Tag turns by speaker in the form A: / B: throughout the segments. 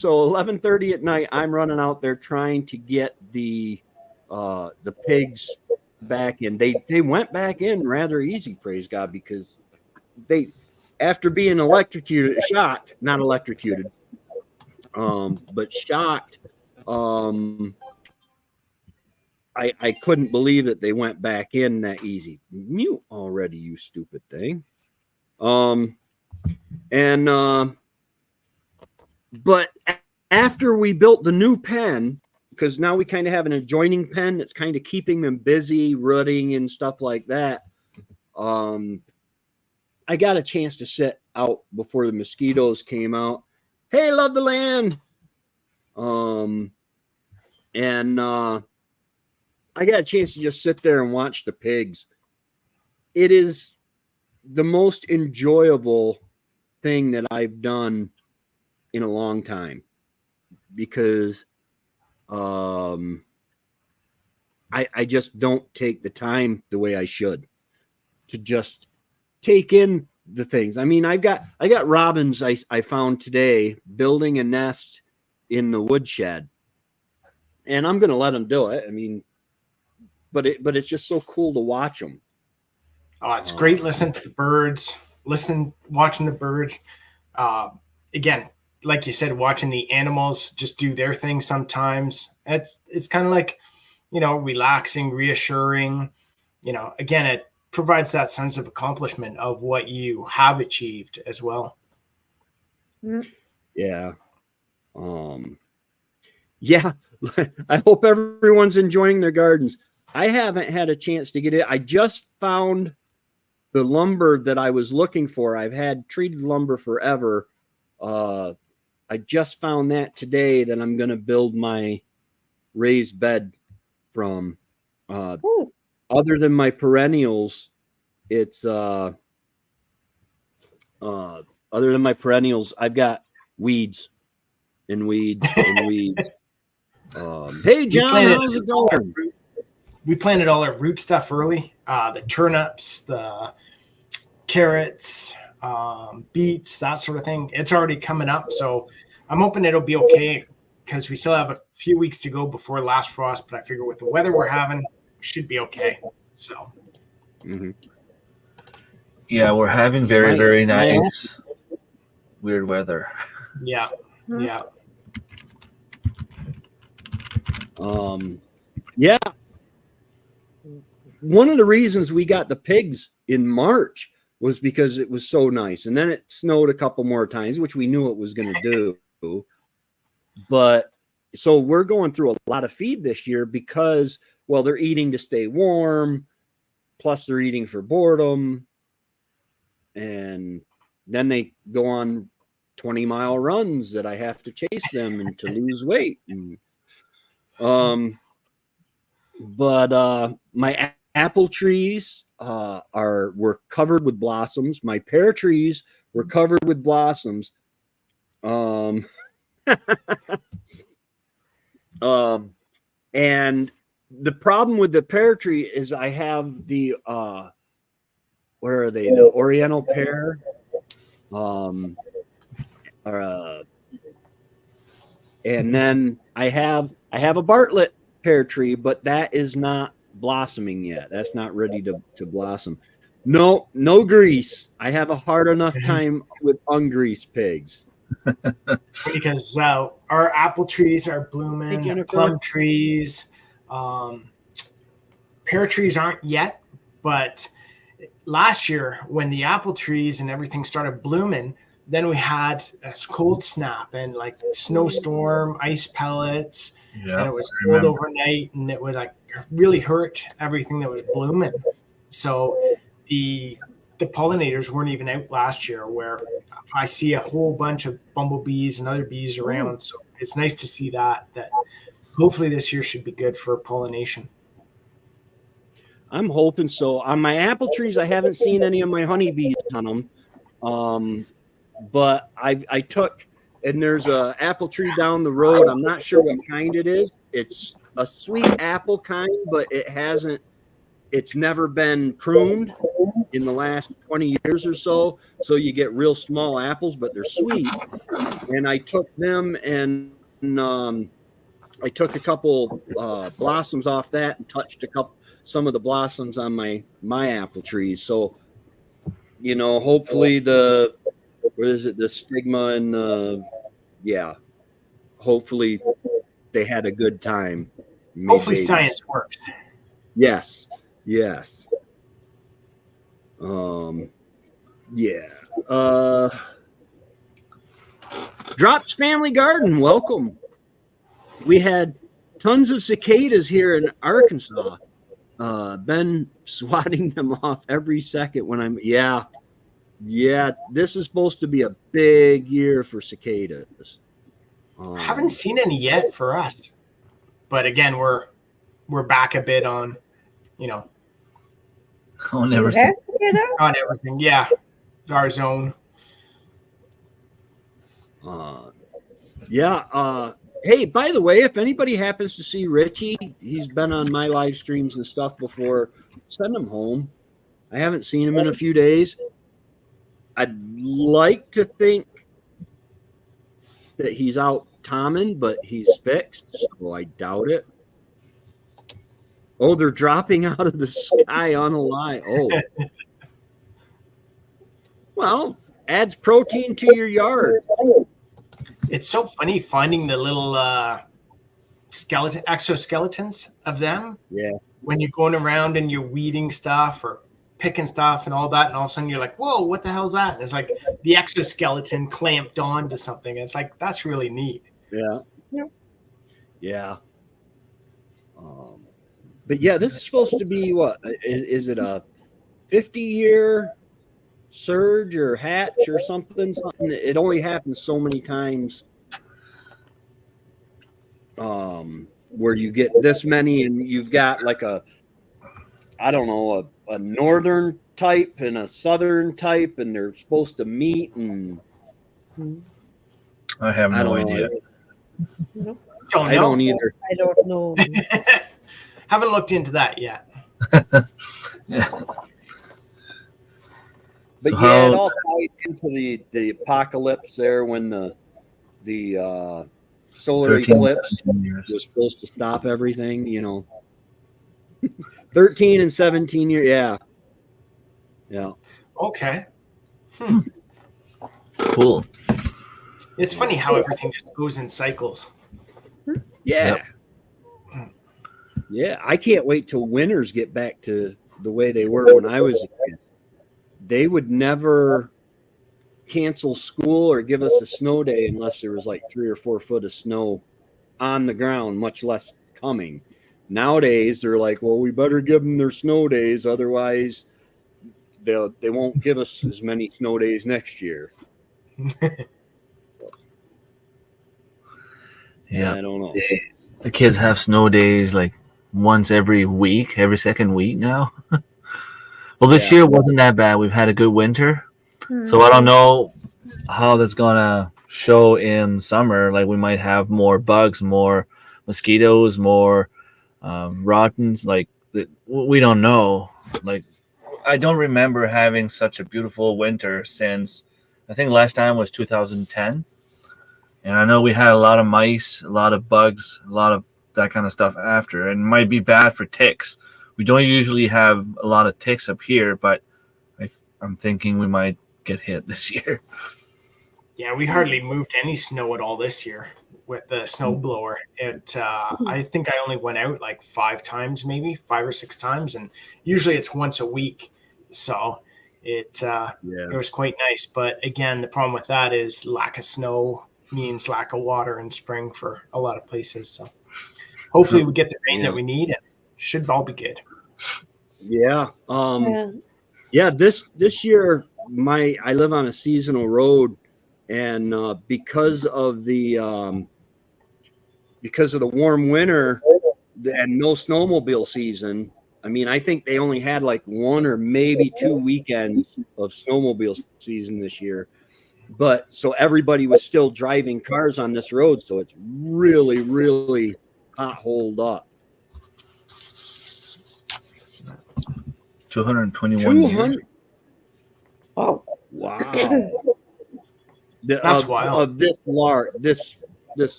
A: So 11:30 at night, I'm running out there trying to get the pigs back in. They went back in rather easy, praise God, because they, after being shocked, not electrocuted, but shocked. I couldn't believe that they went back in that easy. Mute already, you stupid thing. And but after we built the new pen, because now we kind of have an adjoining pen that's kind of keeping them busy, rooting and stuff like that. I got a chance to sit out before the mosquitoes came out. Hey, love the land. And I got a chance to just sit there and watch the pigs. It is the most enjoyable thing that I've done in a long time, because I just don't take the time the way I should to just take in the things. I mean, I got robins I found today building a nest in the woodshed, and I'm going to let them do it. I mean, but it's just so cool to watch them.
B: Oh, it's great listening to the birds, watching the birds. Again, like you said, watching the animals just do their thing sometimes. It's kind of like, relaxing, reassuring. Again, it provides that sense of accomplishment of what you have achieved as well.
A: Yeah. Yeah. I hope everyone's enjoying their gardens. I haven't had a chance to get it. I just found the lumber that I was looking for. I've had treated lumber forever. I just found that today that I'm going to build my raised bed from. Other than my perennials, it's other than my perennials, I've got weeds and weeds and weeds. Hey, John, how's it going?
B: We planted all our root stuff early. The turnips, the carrots, beets, that sort of thing. It's already coming up, so I'm hoping it'll be okay, because we still have a few weeks to go before last frost. But I figure with the weather we're having, we should be okay. So,
C: yeah, we're having very nice weird weather.
B: Yeah.
A: Yeah. One of the reasons we got the pigs in March was because it was so nice. And then it snowed a couple more times, which we knew it was going to do. But so we're going through a lot of feed this year because, well, they're eating to stay warm, plus they're eating for boredom. And then they go on 20-mile runs that I have to chase them and to lose weight. But my apple trees were covered with blossoms. My pear trees were covered with blossoms. And the problem with the pear tree is I have the where are they? The Oriental pear. And then I have a Bartlett pear tree, but that is not blossoming yet. That's not ready to blossom. No grease. I have a hard enough time with ungreased pigs.
B: Because our apple trees are blooming, hey, plum trees, pear trees aren't yet, but last year when the apple trees and everything started blooming, then we had a cold snap and like snowstorm, ice pellets, and it was cold overnight, and it would like really hurt everything that was blooming. So the pollinators weren't even out last year, where I see a whole bunch of bumblebees and other bees around. So it's nice to see that hopefully this year should be good for pollination.
A: I'm hoping so. On my apple trees, I haven't seen any of my honeybees on them. But I took, and there's a apple tree down the road. I'm not sure what kind it is. It's a sweet apple kind, but it hasn't it's never been pruned in the last 20 years or so. So you get real small apples, but they're sweet. And I took them and I took a couple blossoms off that and touched some of the blossoms on my apple trees. So, hopefully the stigma and hopefully they had a good time.
B: Hopefully science works.
A: Yes. Drops Family Garden, welcome. We had tons of cicadas here in Arkansas. Been swatting them off every second when this is supposed to be a big year for cicadas.
B: Haven't seen any yet for us, but again, we're back a bit on,
C: on everything.
B: On everything. Yeah, our zone.
A: Hey, by the way, if anybody happens to see Richie, he's been on my live streams and stuff before. Send him home. I haven't seen him in a few days. I'd like to think that he's out tomming, but he's fixed, so I doubt it. Oh, they're dropping out of the sky on a lie. Oh. Well, adds protein to your yard.
B: It's so funny finding the little exoskeletons of them.
A: Yeah.
B: When you're going around and you're weeding stuff or picking stuff and all that, and all of a sudden you're like, whoa, what the hell's that? And it's like the exoskeleton clamped onto something. It's like, that's really neat.
A: Yeah. But yeah, this is supposed to be what? Is it a 50-year surge or hatch or something? It only happens so many times where you get this many, and you've got like a northern type and a southern type, and they're supposed to meet. And
C: I have no idea.
A: I don't either.
D: I don't know.
B: Haven't looked into that yet.
C: Yeah.
A: But
C: So
A: it all tied into the apocalypse there when the solar eclipse was supposed to stop everything, 13 and 17 years. Yeah.
B: Okay.
C: Cool.
B: It's funny how everything just goes in cycles.
A: Yeah.
C: Yep.
A: Yeah. I can't wait till winters get back to the way they were when I was a kid. They would never cancel school or give us a snow day unless there was like 3 or 4 foot of snow on the ground, much less coming. Nowadays, they're like, well, we better give them their snow days. Otherwise, they won't give us as many snow days next year.
C: Yeah.
A: I don't know.
C: The kids have snow days like once every week, every second week now. Well, this year wasn't that bad. We've had a good winter. So I don't know how that's going to show in summer. Like we might have more bugs, more mosquitoes, more rottens. Like we don't know. Like I don't remember having such a beautiful winter since I think last time was 2010. And I know we had a lot of mice, a lot of bugs, a lot of that kind of stuff after. And it might be bad for ticks. We don't usually have a lot of ticks up here, but I'm thinking we might get hit this year.
B: Yeah, we hardly moved any snow at all this year with the snow blower. I think I only went out like 5 times, maybe 5 or 6 times, and usually it's once a week. So it was quite nice. But again, the problem with that is lack of snow means lack of water in spring for a lot of places. So hopefully we get the rain that we need, and should all be good.
A: Yeah. This year I live on a seasonal road, and because of the warm winter and no snowmobile season, I mean, I think they only had like 1 or maybe 2 weekends of snowmobile season this year. But so everybody was still driving cars on this road, so it's really, really potholed up.
C: 221 years.
A: 200.
D: Wow.
A: Wow.
B: That's wild.
A: Of this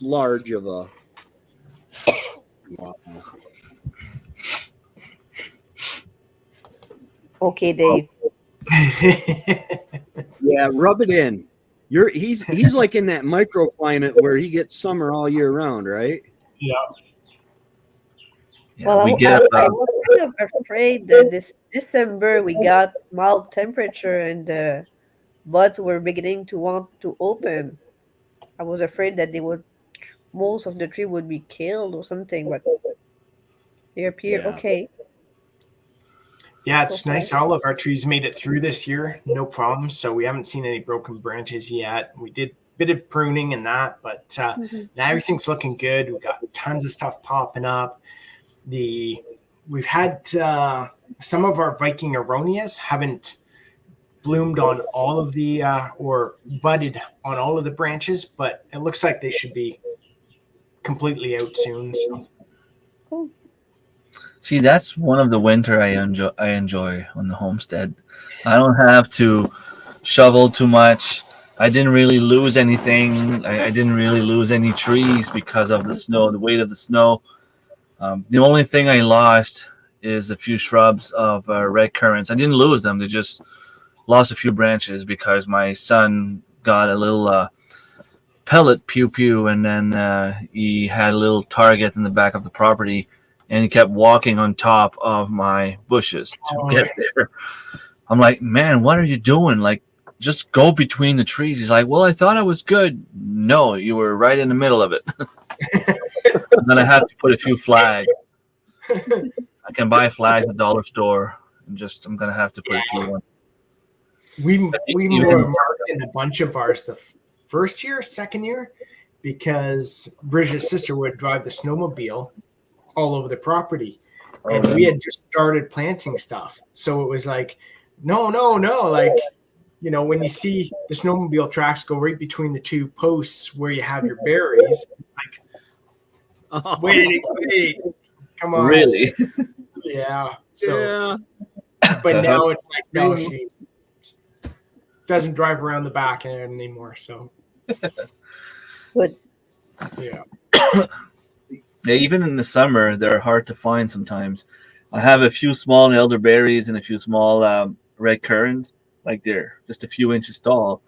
A: large of a. Wow.
D: Okay, Dave.
A: Yeah, rub it in. He's like in that microclimate where he gets summer all year round, right?
B: Yeah.
C: Yeah,
D: Well,
C: we
D: I
C: get
D: was kind of afraid that this December we got mild temperature and the buds were beginning to want to open. I was afraid that most of the tree would be killed or something, but they appear
A: Yeah.
D: okay.
B: Yeah,
D: So
B: it's nice. All of our trees made it through this year, no problems. So we haven't seen any broken branches yet. We did a bit of pruning and that, but
D: Mhm.
B: now everything's looking good. We've got tons of stuff popping up. We've had some of our Viking aronias haven't bloomed on all of the or budded on all of the branches, but it looks like they should be completely out soon. So
D: Cool.
C: See, that's one of the winter I enjoy on the homestead. I don't have to shovel too much. I didn't really lose anything. I didn't really lose any trees because of the snow, the weight of the snow. The only thing I lost is a few shrubs of red currants. I didn't lose them. They just lost a few branches because my son got a little pellet pew pew, and then he had a little target in the back of the property, and he kept walking on top of my bushes to get there. I'm like, man, what are you doing? Like, just go between the trees. He's like, well, I thought I was good. No, you were right in the middle of it. And then I have to put a few flags. I can buy flags at the dollar store. I'm gonna have to put a few on.
B: we were marked in a bunch of ours the first year, second year, because Bridget's sister would drive the snowmobile all over the property, and we had just started planting stuff. So it was like, no, like, when you see the snowmobile tracks go right between the two posts where you have your berries, like, wait, come on,
C: Really?
B: yeah. So,
A: Yeah.
B: but now it's like, no, she doesn't drive around the back anymore. So,
D: Good.
B: yeah.
C: Yeah, even in the summer, they're hard to find sometimes. I have a few small elderberries and a few small red currants, like they're just a few inches tall.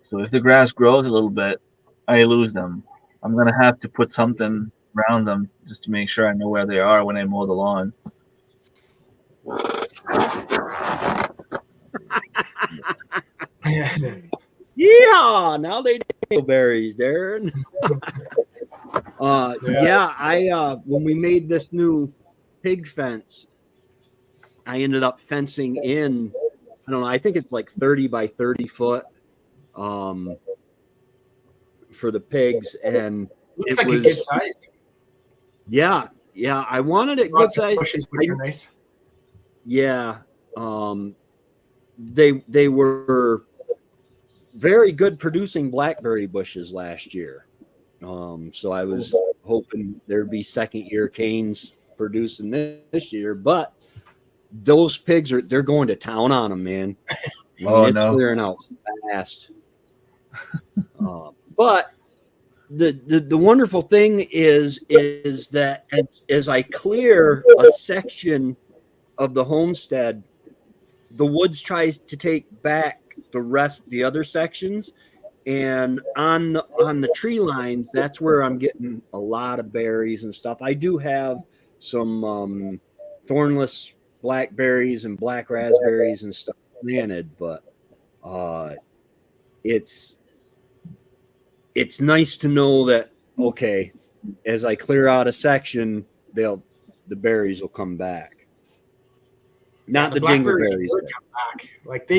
C: So if the grass grows a little bit, I lose them. I'm going to have to put something around them just to make sure I know where they are when I mow the lawn.
A: Yeah, now they know berries, Darren. I when we made this new pig fence, I ended up fencing in, I don't know, I think it's like 30 by 30 foot for the pigs, and
B: Looks
A: it
B: like
A: was
B: a good size.
A: Yeah, I wanted it good
B: Lots of
A: size.
B: bushes, which are nice.
A: Yeah, they were very good producing blackberry bushes last year. So I was hoping there'd be second year canes producing this year, but those pigs they're going to town on them, man. I mean, it's clearing out fast. But the wonderful thing is that as I clear a section of the homestead, the woods tries to take back the other sections, and on the tree lines, that's where I'm getting a lot of berries and stuff. I do have some thornless blackberries and black raspberries and stuff planted, but it's nice to know that, okay, as I clear out a section, the berries will come back. Not the dingleberries.
B: Come back. Like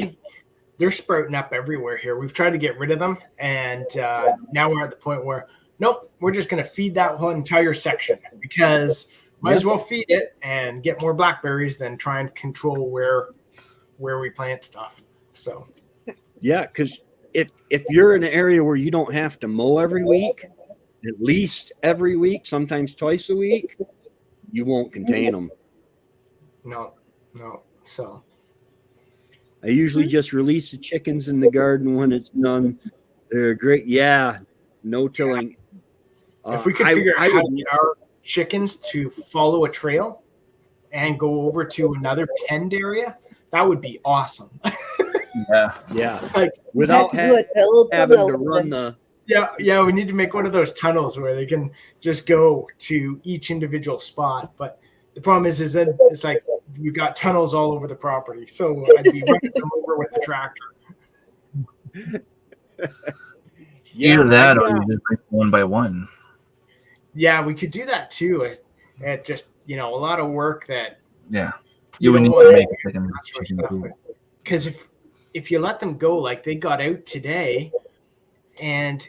B: they're sprouting up everywhere here. We've tried to get rid of them, and now we're at the point where nope, we're just going to feed that whole entire section, because might as well feed it and get more blackberries than try and control where we plant stuff. So
A: yeah, because if you're in an area where you don't have to mow every week, at least every week, sometimes twice a week, you won't contain them.
B: No. So
A: I usually just release the chickens in the garden when it's done. They're great. Yeah, no tilling.
B: if we could figure out how to get our chickens to follow a trail and go over to another penned area, that would be awesome.
C: Yeah.
B: Like,
A: without
D: do a little
A: having
D: tunnel
A: to
D: with
A: run
D: them.
B: yeah, we need to make one of those tunnels where they can just go to each individual spot. But the problem is then it's like you've got tunnels all over the property. So I'd be running them over with the tractor.
C: Either that or you just bring one by one.
B: Yeah, we could do that too. It just, a lot of work that
C: Yeah.
B: you
C: would
B: don't
C: need
B: want
C: to
B: to
C: make
B: do
C: a second
B: that sort of
C: chicken
B: stuff.
C: coop.
B: Because if you let them go, like they got out today, and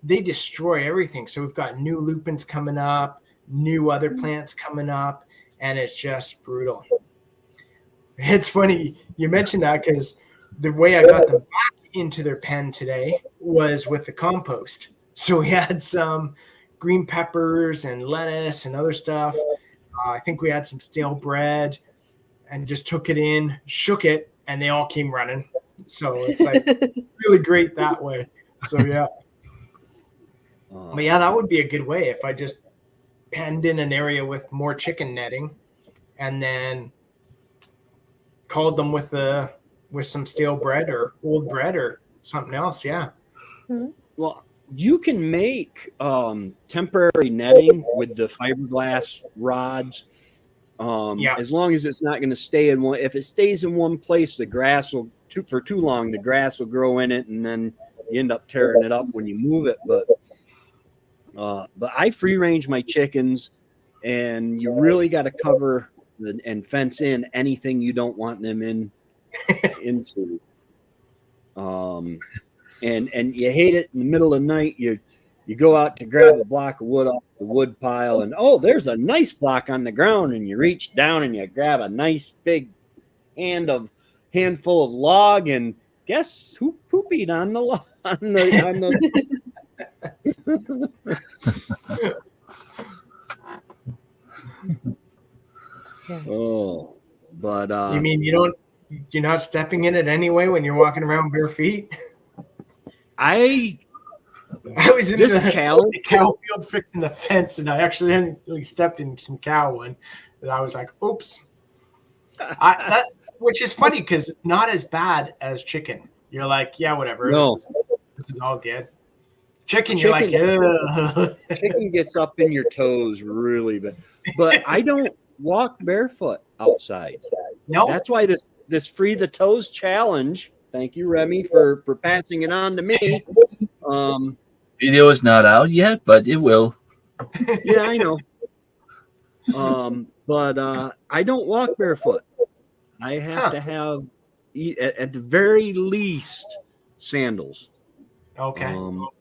B: they destroy everything. So we've got new lupins coming up, new other plants coming up, and it's just brutal. It's funny you mentioned that because the way I got them back into their pen today was with the compost. So we had some green peppers and lettuce and other stuff. I think we had some stale bread and just took it in, shook it, and they all came running. So it's like really great that way. So yeah. But yeah, that would be a good way if I just penned in an area with more chicken netting and then called them with some stale bread or old bread or something else. Yeah.
A: Well, you can make temporary netting with the fiberglass rods. As long as it's not going to stay in one. If it stays in one place, the grass will for too long. The grass will grow in it, and then you end up tearing it up when you move it. But I free range my chickens, and you really got to cover and fence in anything you don't want them into. And you hate it in the middle of the night. You go out to grab a block of wood off the wood pile, and there's a nice block on the ground, and you reach down and you grab a nice big handful of log, and guess who poopied on the log on the but
B: you mean you're not stepping in it anyway when you're walking around bare feet?
A: I
B: was in the cow field fixing the fence, and I accidentally stepped in some cow one, and I was like, "Oops!" Which is funny because it's not as bad as chicken. You're like, "Yeah, whatever.
A: No.
B: This is all good." Chicken, you're like, ugh.
A: Chicken gets up in your toes really bad. But I don't walk barefoot outside.
B: No,
A: that's why this free the toes challenge. Thank you, Remy, for passing it on to me.
C: Video is not out yet, but it will.
A: Yeah, I know. But I don't walk barefoot. I have to have, at the very least, sandals.
B: Okay.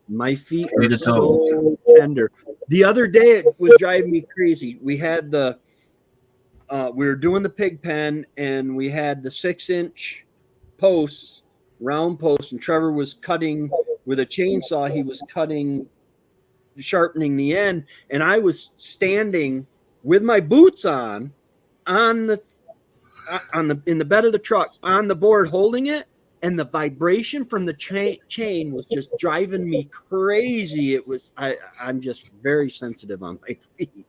A: My feet are so tender. The other day, it was driving me crazy. We had we were doing the pig pen, and we had the 6-inch posts, round posts, and Trevor was cutting with a chainsaw. He was sharpening the end, and I was standing with my boots in the bed of the truck on the board holding it, and the vibration from the chain was just driving me crazy. I'm just very sensitive on my feet.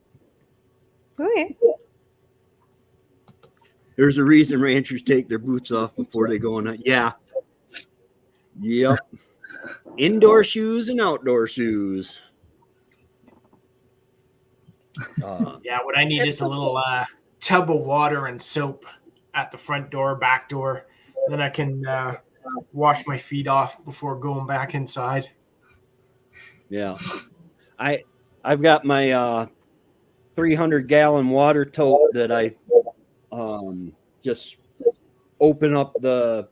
D: Okay.
A: There's a reason ranchers take their boots off before they go on. Yeah. Yep. Indoor shoes and outdoor shoes.
B: What I need is a little tub of water and soap at the front door, back door. Then I can wash my feet off before going back inside.
A: Yeah. I've got my 300-gallon water tote that I just open up the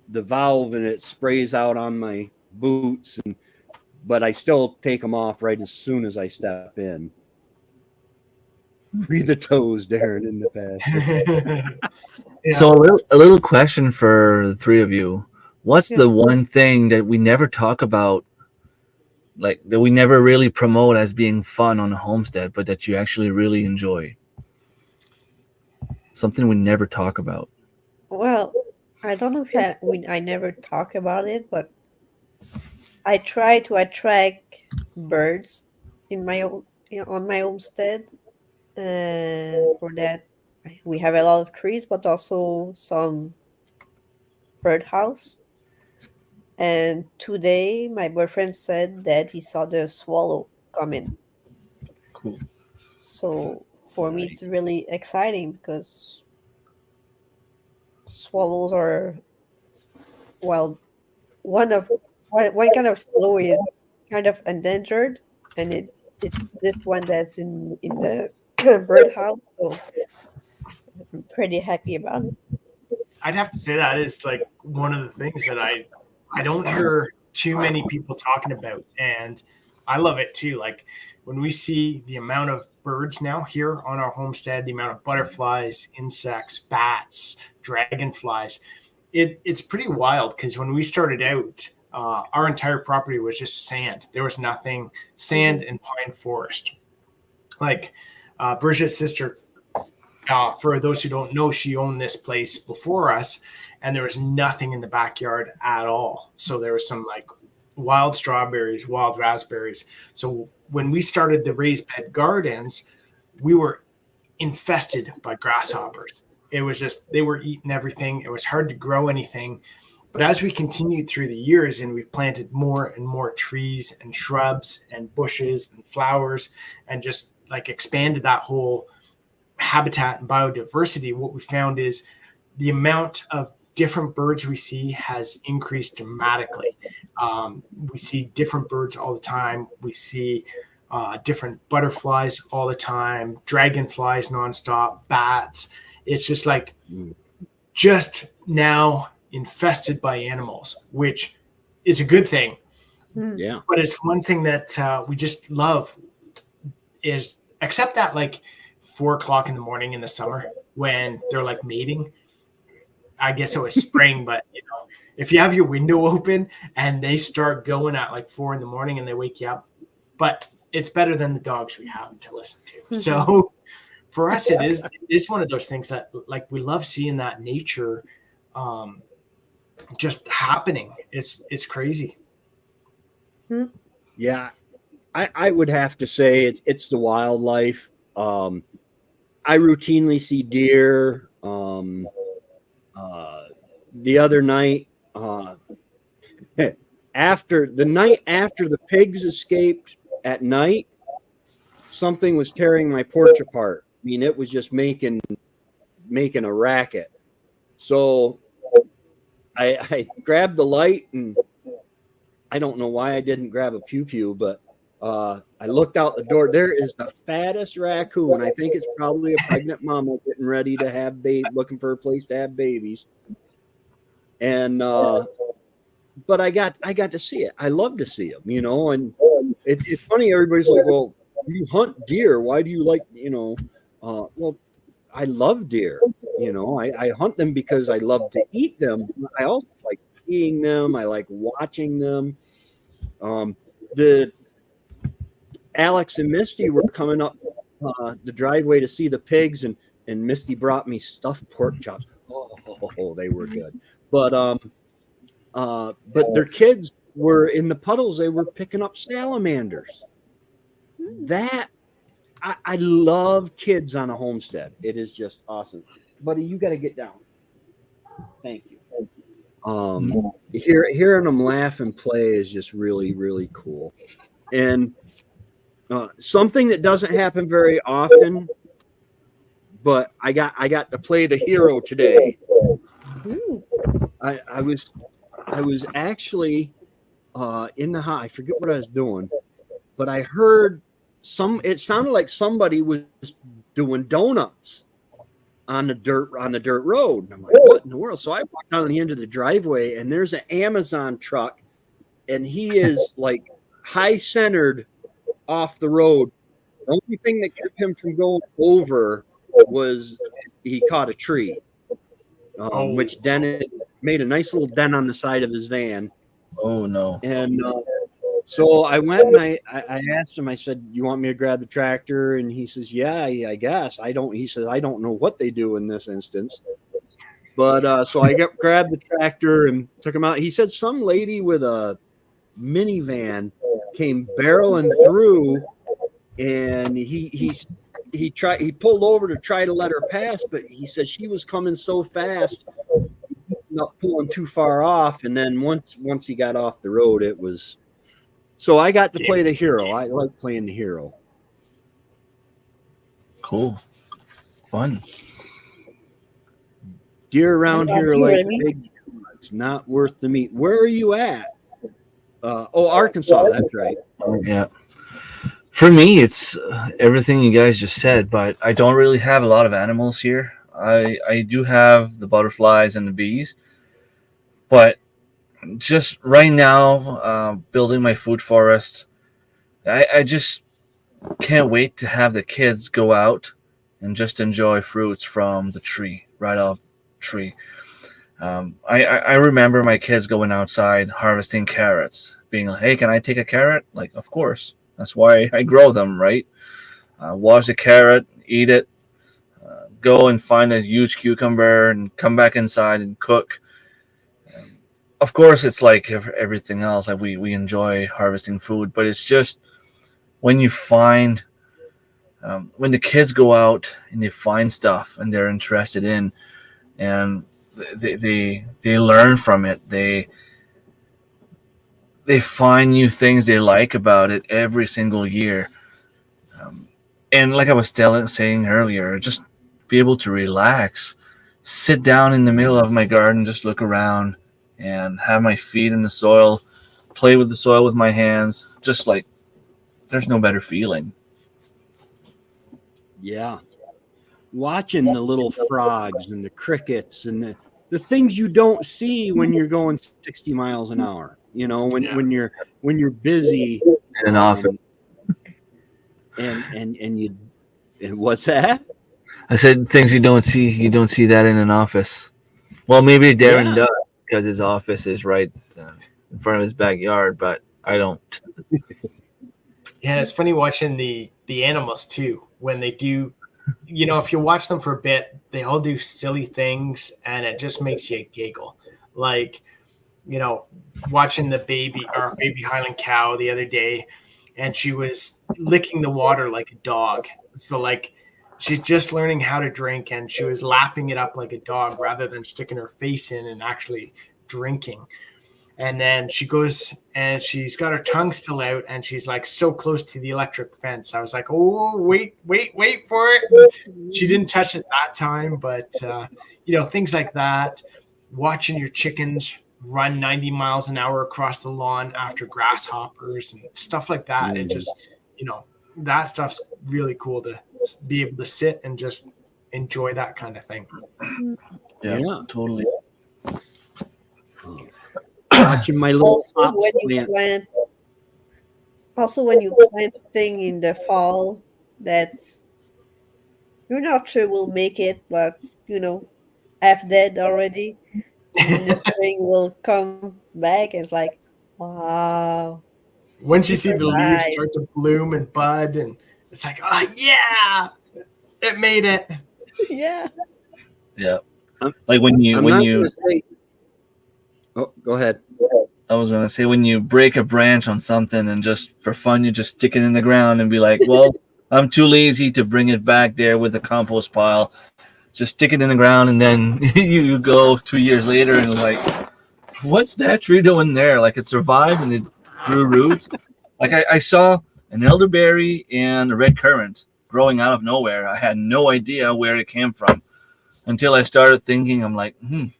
A: valve and it sprays out on my boots, but I still take them off right as soon as I step in. Free the toes, Darren, in the past.
C: Yeah. So a little question for the three of you. What's the one thing that we never talk about, like that we never really promote as being fun on a homestead, but that you actually really enjoy? Something we never talk about.
D: Well, I don't know if I never talk about it, but I try to attract birds in my own on my homestead, and for that we have a lot of trees, but also some birdhouse. And today, my boyfriend said that he saw the swallow coming.
C: Cool.
D: So for me, it's
A: Nice.
D: really exciting because swallows are, well, one kind of swallow is kind of endangered, and it's this one that's in the birdhouse. So I'm pretty happy about it.
B: I'd have to say that is like one of the things that I don't hear too many people talking about, and I love it too. Like when we see the amount of birds now here on our homestead, the amount of butterflies, insects, bats, dragonflies, it's pretty wild. Because when we started out, our entire property was just sand. There was nothing, sand and pine forest. Like Bridget's sister, for those who don't know, she owned this place before us, and there was nothing in the backyard at all. So there was some like wild strawberries, wild raspberries. So when we started the raised bed gardens, we were infested by grasshoppers. It was just, they were eating everything. It was hard to grow anything. But as we continued through the years and we planted more and more trees and shrubs and bushes and flowers and just like expanded that whole habitat and biodiversity, what we found is the amount of different birds we see has increased dramatically. We see different birds all the time. We see different butterflies all the time, dragonflies nonstop, bats. It's just like just now infested by animals, which is a good thing.
A: Yeah.
B: But it's one thing that we just love is, except that like 4 o'clock in the morning in the summer when they're like mating. I guess it was spring, but you know, if you have your window open and they start going at like 4 in the morning and they wake you up, but it's better than the dogs we have to listen to. So for us, it is one of those things that like we love seeing that nature just happening. It's crazy.
A: Yeah. I would have to say it's the wildlife. I routinely see deer. The other night, after the pigs escaped at night, something was tearing my porch apart. I mean, it was just making a racket. So I grabbed the light, and I don't know why I didn't grab a pew, but I looked out the door. There is the fattest raccoon. I think it's probably a pregnant mama getting ready to have looking for a place to have babies. And but I got to see it. I love to see them, you know. And it's funny. Everybody's like, "Well, you hunt deer. Why do you like, you know?" Well, I love deer. You know, I hunt them because I love to eat them. I also like seeing them. I like watching them. The Alex and Misty were coming up the driveway to see the pigs, and Misty brought me stuffed pork chops. Oh, they were good. But their kids were in the puddles. They were picking up salamanders. That I love kids on a homestead. It is just awesome. Buddy, you got to get down. Thank you. Hearing them laugh and play is just really, really cool. And something that doesn't happen very often, but I got to play the hero today. I was actually in the house. I forget what I was doing, but I heard it sounded like somebody was doing donuts on the dirt road. And I'm like, what in the world? So I walked down the end of the driveway, and there's an Amazon truck, and he is like high centered off the road. The only thing that kept him from going over was he caught a tree, which made a nice little dent on the side of his van.
C: Oh no!
A: And So I went and I asked him, I said, you want me to grab the tractor? And he says, yeah, I guess. He says, I don't know what they do in this instance. But so I grabbed the tractor and took him out. He said some lady with a minivan came barreling through, and he pulled over to try to let her pass, but he said she was coming so fast, not pulling too far off. And then once he got off the road, it was. So I got to play the hero. I like playing the hero.
C: Cool. Fun.
A: Deer around here are like big dogs, not worth the meat. Where are you at? Arkansas. That's right.
C: Yeah. For me, it's everything you guys just said, but I don't really have a lot of animals here. I do have the butterflies and the bees, but just right now, building my food forest, I just can't wait to have the kids go out and just enjoy fruits from the tree, right off the tree. I remember my kids going outside harvesting carrots, being like, hey, can I take a carrot? Like, of course. That's why I grow them, right? Wash the carrot, eat it, go and find a huge cucumber and come back inside and cook. Of course, it's like everything else. Like we enjoy harvesting food, but it's just when you find, when the kids go out and they find stuff and they're interested in, and they learn from it. They find new things they like about it every single year. And like I was saying earlier, just be able to relax, sit down in the middle of my garden, just look around and have my feet in the soil, play with the soil with my hands. Just like, there's no better feeling.
A: Yeah. Watching the little frogs and the crickets and the things you don't see when you're going 60 miles an hour, when you're busy
C: In an office.
A: and what's that?
C: I said things you don't see that in an office. Well, maybe Darren does because his office is right in front of his backyard, but I don't.
B: Yeah, it's funny watching the animals too when they do. If you watch them for a bit, they all do silly things, and it just makes you giggle. Like, watching the baby Highland cow the other day, and she was licking the water like a dog. So like, she's just learning how to drink, and she was lapping it up like a dog rather than sticking her face in and actually drinking. And then she goes and she's got her tongue still out, and she's like so close to the electric fence. I was like, oh, wait for it. She didn't touch it that time, but things like that. Watching your chickens run 90 miles an hour across the lawn after grasshoppers and stuff like that. It just, that stuff's really cool to be able to sit and just enjoy that kind of thing.
C: Yeah. Totally.
A: Watching my little
D: Also, when you plant thing in the fall, that's you're not sure we'll make it, but half dead already. And the spring will come back. It's like, wow.
B: Once you see the leaves start to bloom and bud, and it's like, oh yeah, it made it.
D: Yeah.
C: Yeah. Like when you.
A: Oh, go ahead.
C: I was gonna say when you break a branch on something and just for fun you just stick it in the ground and be like, well, I'm too lazy to bring it back there with the compost pile. Just stick it in the ground, and then you go 2 years later and like, what's that tree doing there? Like it survived and it grew roots. Like I saw an elderberry and a red currant growing out of nowhere. I had no idea where it came from until I started thinking. I'm like, I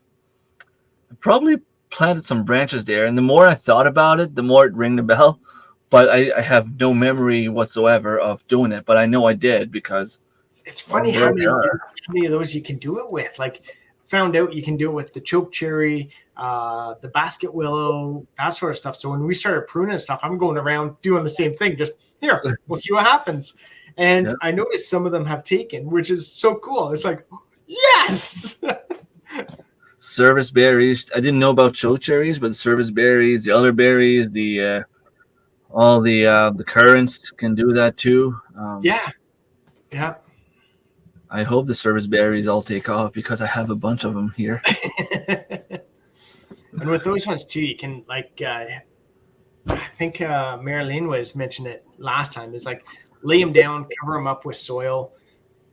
C: probably planted some branches there, and the more I thought about it, the more it rang the bell. But I have no memory whatsoever of doing it, but I know I did because
B: it's funny how many of those you can do it with. Like, found out you can do it with the chokecherry, the basket willow, that sort of stuff. So when we started pruning stuff, I'm going around doing the same thing. Just here, we'll see what happens. And I noticed some of them have taken, which is so cool. It's like, yes.
C: Service berries. I didn't know about chokecherries, but service berries, the elderberries, the All the currants can do that too.
B: Yeah.
C: I hope the service berries all take off because I have a bunch of them here.
B: And with those ones too, you can like I think Marilyn was mentioned it last time. Is like lay them down, cover them up with soil,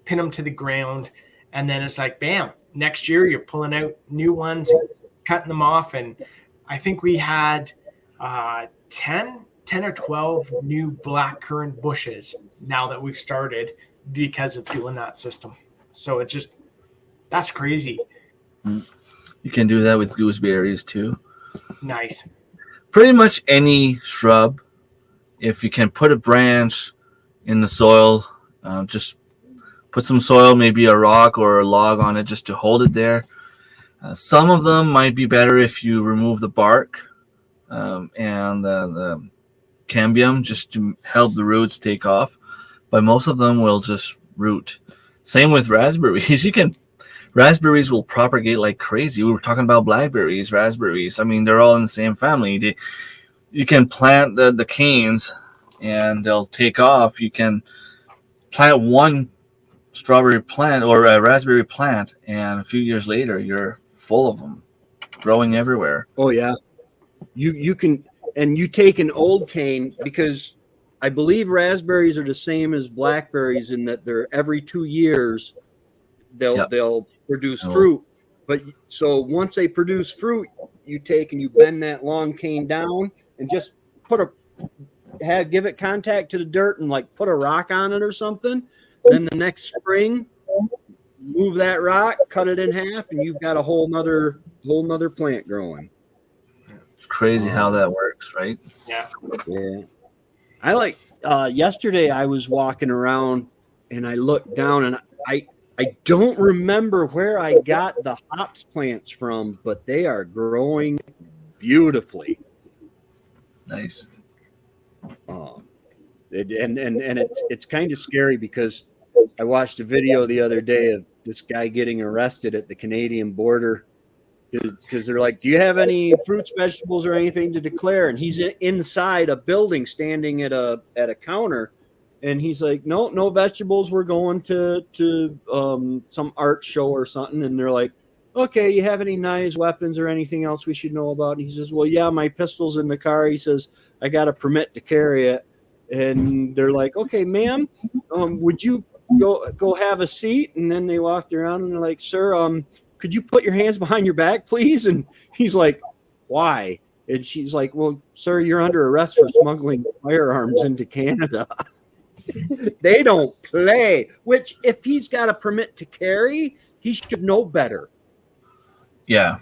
B: pin them to the ground, and then it's like bam. Next year you're pulling out new ones, cutting them off, and I think we had 10 or 12 new blackcurrant bushes now that we've started because of doing that system. So it's just that's crazy.
C: You can do that with gooseberries too.
B: Nice.
C: Pretty much any shrub, if you can put a branch in the soil, just put some soil, maybe a rock or a log on it just to hold it there. Some of them might be better if you remove the bark and the cambium just to help the roots take off. But most of them will just root. Same with raspberries. Raspberries will propagate like crazy. We were talking about blackberries, raspberries. I mean, they're all in the same family. You can plant the canes and they'll take off. You can plant one strawberry plant or a raspberry plant, and a few years later, you're full of them growing everywhere.
A: Oh, yeah. You can, and you take an old cane, because I believe raspberries are the same as blackberries in that they're every 2 years they'll produce fruit. But so once they produce fruit, you take and you bend that long cane down and just give it contact to the dirt and like put a rock on it or something. Then the next spring, move that rock, cut it in half, and you've got a whole nother plant growing.
C: It's crazy how that works, right?
B: Yeah.
A: I like yesterday I was walking around and I looked down and I don't remember where I got the hops plants from, but they are growing beautifully.
C: Nice.
A: And it's kind of scary because I watched a video the other day of this guy getting arrested at the Canadian border because they're like, "Do you have any fruits, vegetables, or anything to declare?" And he's inside a building, standing at a counter. And he's like, no vegetables. We're going to some art show or something. And they're like, okay, you have any knives, weapons, or anything else we should know about? And he says, well, yeah, my pistol's in the car. He says, I got a permit to carry it. And they're like, okay, ma'am, would you go have a seat? And then they walked around and they're like, sir, could you put your hands behind your back, please? And he's like, why? And she's like, well, sir, you're under arrest for smuggling firearms into Canada. They don't play, which if he's got a permit to carry, he should know better.
C: Yeah.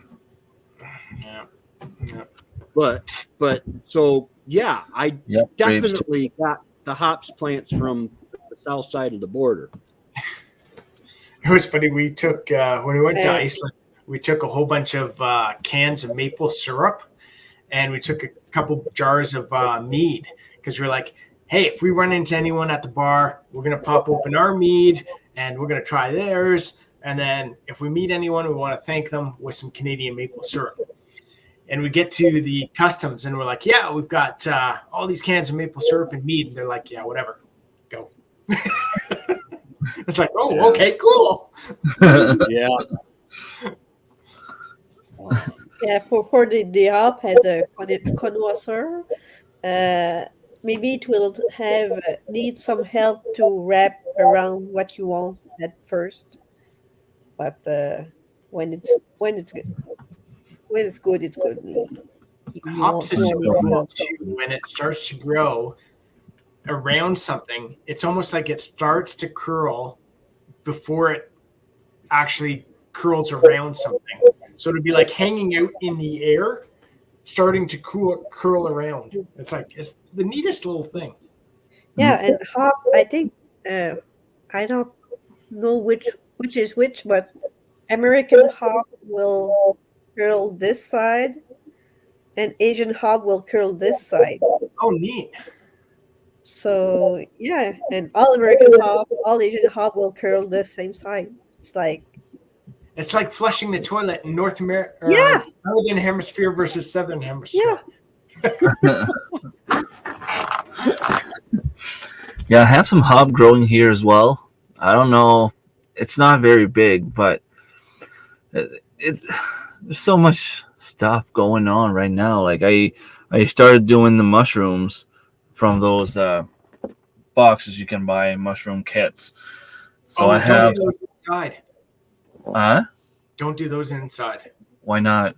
A: But so yeah, I definitely got the hops plants from the south side of the border.
B: It was funny. We took when we went to Iceland, we took a whole bunch of cans of maple syrup, and we took a couple jars of mead because we were like, hey, if we run into anyone at the bar, we're going to pop open our mead and we're going to try theirs. And then if we meet anyone, we want to thank them with some Canadian maple syrup. And we get to the customs and we're like, yeah, we've got all these cans of maple syrup and mead. And they're like, yeah, whatever. Go. It's like, oh, okay, cool.
A: Yeah.
D: Yeah, for the hop as a connoisseur, maybe it will need some help to wrap around what you want at first, but when it's good, it's good.
B: Hops is super cool too. When it starts to grow around something, it's almost like it starts to curl before it actually curls around something. So it'd be like hanging out in the air, starting to curl around. It's the neatest little thing.
D: Yeah, and hop, I think I don't know which is which, but American hop will curl this side and Asian hop will curl this side.
B: Oh, neat.
D: So yeah, and all American hop, all Asian hop will curl the same side. It's like
B: flushing the toilet in North America.
D: Yeah.
B: Northern Hemisphere versus Southern Hemisphere.
D: Yeah.
C: Yeah, I have some hop growing here as well. I don't know. It's not very big, but it's there's so much stuff going on right now. Like I started doing the mushrooms from those boxes you can buy, mushroom kits. So I
B: Don't
C: have.
B: do those inside.
C: Huh?
B: Don't do those inside.
C: Why not?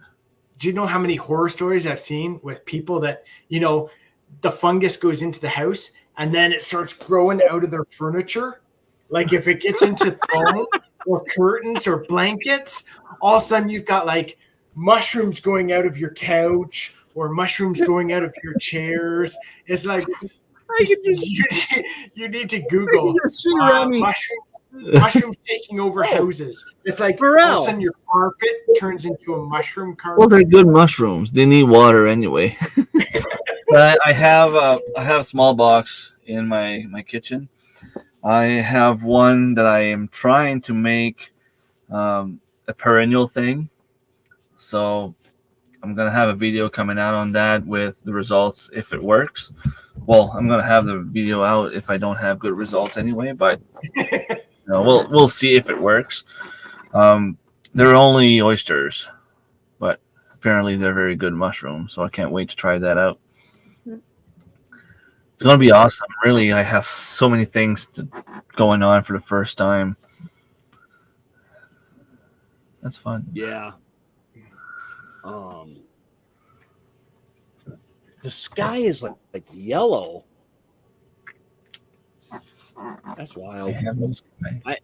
B: Do you know how many horror stories I've seen with people that, the fungus goes into the house and then it starts growing out of their furniture? Like if it gets into foam or curtains or blankets, all of a sudden you've got like mushrooms going out of your couch or mushrooms going out of your chairs. It's like
A: I could just,
B: you need to Google
A: see Remy.
B: mushrooms taking over houses. It's like all of a sudden your carpet turns into a mushroom carpet.
C: Well, they're good mushrooms. They need water anyway. But I have a small box in my kitchen. I have one that I am trying to make a perennial thing. So I'm gonna have a video coming out on that with the results if it works. Well, I'm gonna have the video out if I don't have good results anyway, but we'll see if it works. They're only oysters, but apparently they're very good mushrooms, so I can't wait to try that out. It's gonna be awesome. Really, I have so many things going on for the first time. That's fun.
A: Yeah. The sky is like yellow. That's wild. I like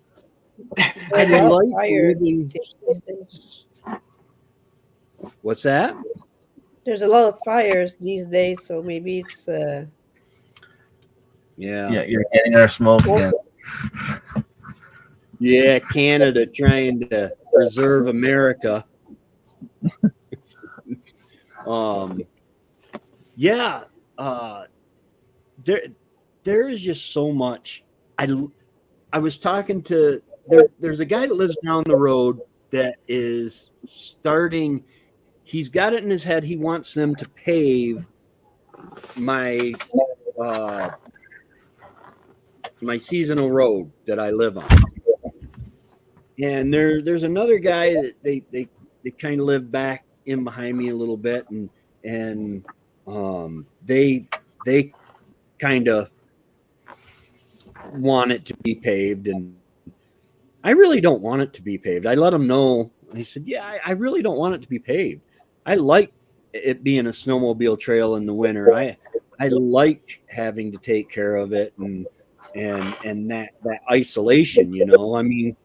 A: living. What's that?
D: There's a lot of fires these days, so maybe it's
A: Yeah.
C: Yeah, you're getting our smoke again.
A: Yeah, Canada trying to preserve America. Yeah, there is just so much. I was talking to there's a guy that lives down the road that is starting. He's got it in his head. He wants them to pave my my seasonal road that I live on. And there's another guy that they kind of live back in behind me a little bit, and they kind of want it to be paved, and I really don't want it to be paved. I let them know. He said, "Yeah, I really don't want it to be paved. I like it being a snowmobile trail in the winter. I like having to take care of it and that isolation. I mean,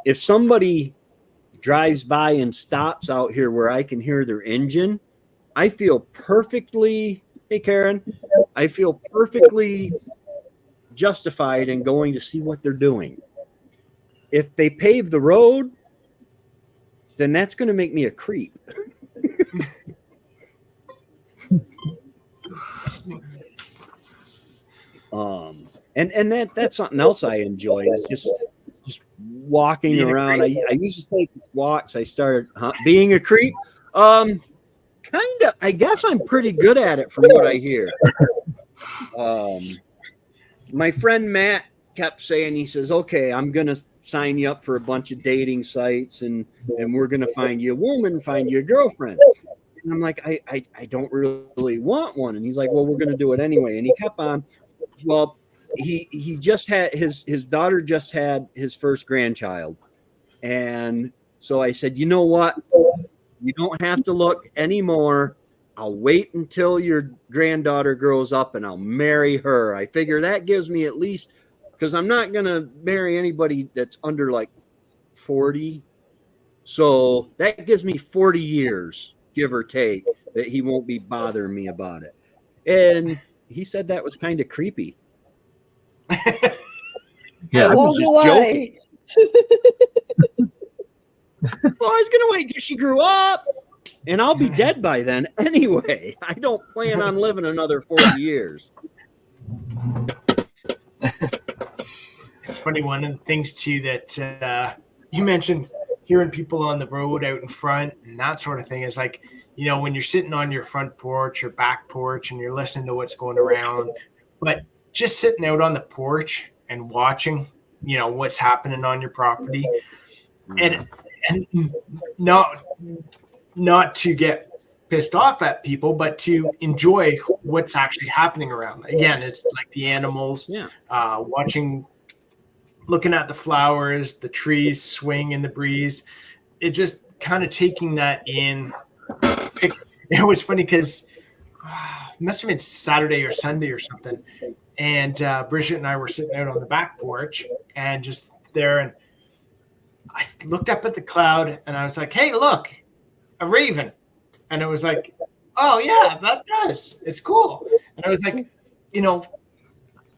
A: if somebody drives by and stops out here where I can hear their engine, I feel perfectly, hey Karen, I feel perfectly justified in going to see what they're doing. If they pave the road, then that's going to make me a creep. And that's something else I enjoy is just walking around. I used to take walks. I started being a creep. Kind of. I guess I'm pretty good at it from what I hear. My friend Matt kept saying, he says, "Okay, I'm gonna sign you up for a bunch of dating sites, and we're gonna find you a woman, find you a girlfriend." And I'm like, I don't really want one. And he's like, "Well, we're gonna do it anyway." And he kept on. Well, he just had his daughter just had his first grandchild, and so I said, "You know what? You don't have to look anymore. I'll wait until your granddaughter grows up and I'll marry her." I figure that gives me at least, because I'm not going to marry anybody that's under like 40. So that gives me 40 years, give or take, that he won't be bothering me about it. And he said that was kind of creepy.
C: Yeah,
A: I was just joking. Well, I was going to wait till she grew up, and I'll be dead by then anyway. I don't plan on living another 40 years.
B: It's funny, one of the things too that you mentioned hearing people on the road out in front and that sort of thing is like, when you're sitting on your front porch or back porch and you're listening to what's going around, but just sitting out on the porch and watching, what's happening on your property, and not to get pissed off at people, but to enjoy what's actually happening around. Again, it's like the animals, watching, looking at the flowers, the trees swing in the breeze. It just kind of taking that in. It was funny because it must have been Saturday or Sunday or something. And Bridget and I were sitting out on the back porch and just there. And I looked up at the cloud and I was like, hey, look, a raven. And it was like, oh, yeah, that does. It's cool. And I was like,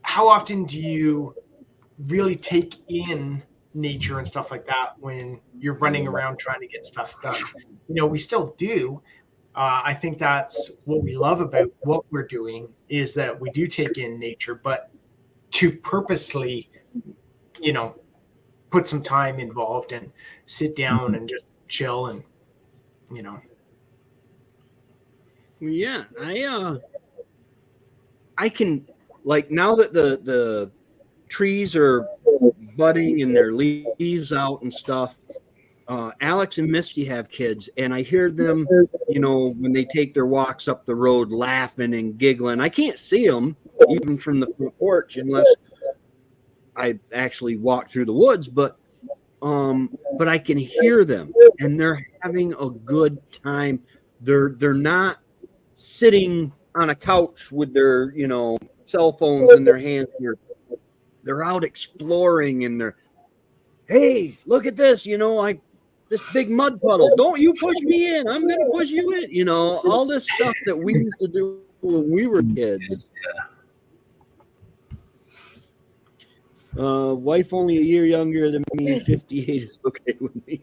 B: how often do you really take in nature and stuff like that when you're running around trying to get stuff done? We still do. I think that's what we love about what we're doing is that we do take in nature, but to purposely, put some time involved and sit down and just chill and,
A: Yeah, I can, like, now that the trees are budding and their leaves out and stuff. Alex and Misty have kids, and I hear them, when they take their walks up the road, laughing and giggling. I can't see them even from the porch unless I actually walk through the woods, but I can hear them, and they're having a good time. They're not sitting on a couch with their cell phones in their hands. They're out exploring, and they're, hey, look at this, this big mud puddle. Don't you push me in. I'm going to push you in. All this stuff that we used to do when we were kids. Wife only a year younger than me. 58 is okay with me.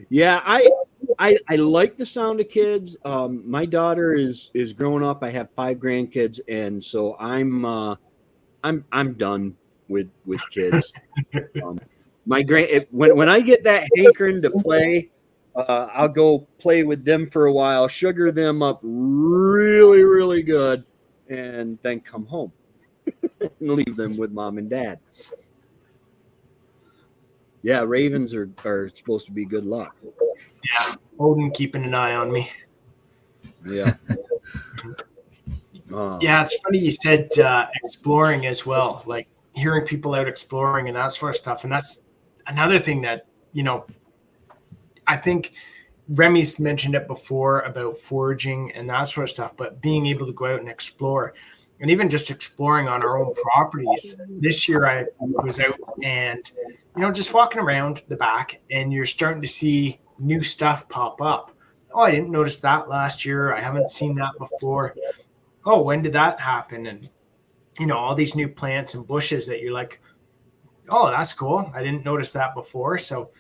A: Yeah, I like the sound of kids. My daughter is growing up. I have 5 grandkids, and so I'm done with kids. When I get that hankering to play, I'll go play with them for a while, sugar them up really, really good, and then come home and leave them with mom and dad. Yeah, ravens are supposed to be good luck.
B: Yeah, Odin keeping an eye on me.
A: Yeah.
B: Yeah, it's funny you said exploring as well, like hearing people out exploring and that sort of stuff. And that's another thing that, I think Remy's mentioned it before about foraging and that sort of stuff, but being able to go out and explore and even just exploring on our own properties. This year I was out and, just walking around the back and you're starting to see new stuff pop up. Oh, I didn't notice that last year. I haven't seen that before. Oh, when did that happen? And, all these new plants and bushes that you're like, oh, that's cool. I didn't notice that before. So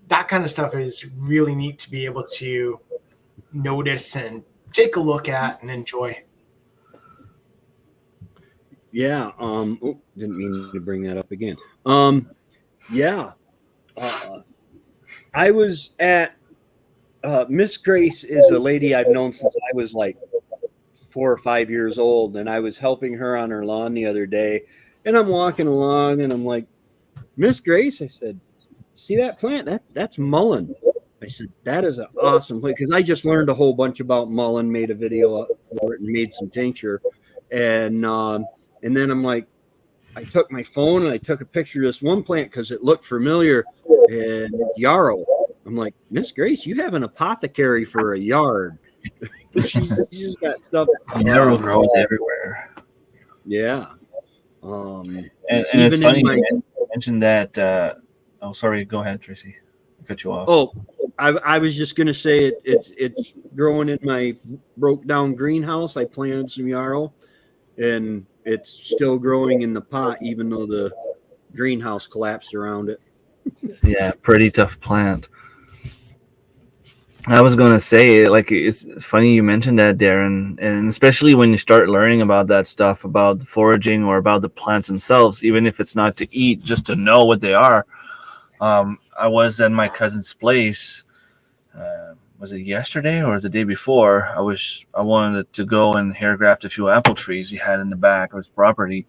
B: that kind of stuff is really neat to be able to notice and take a look at and enjoy.
A: Yeah. Didn't mean to bring that up again. Yeah. I was at Miss Grace is a lady I've known since I was like 4 or 5 years old, and I was helping her on her lawn the other day, and I'm walking along and I'm like, Miss Grace, I said, see that plant? That's mullein. I said, that is an awesome plant, because I just learned a whole bunch about mullein, made a video for it and made some tincture. And then I'm like, I took my phone and I took a picture of this one plant because it looked familiar, and it's yarrow. I'm like, Miss Grace, you have an apothecary for a yard. She's just got stuff.
C: Yarrow grows everywhere.
A: Yeah.
C: And it's funny you mentioned that. Oh, sorry. Go ahead, Tracy. I cut you off.
A: Oh, I was just gonna say it's growing in my broke down greenhouse. I planted some yarrow, and it's still growing in the pot, even though the greenhouse collapsed around it.
C: Yeah, pretty tough plant. I was going to say, like, it's funny you mentioned that, Darren, and especially when you start learning about that stuff, about the foraging or about the plants themselves, even if it's not to eat, just to know what they are. I was at my cousin's place was it yesterday or the day before? I wanted to go and hair graft a few apple trees he had in the back of his property,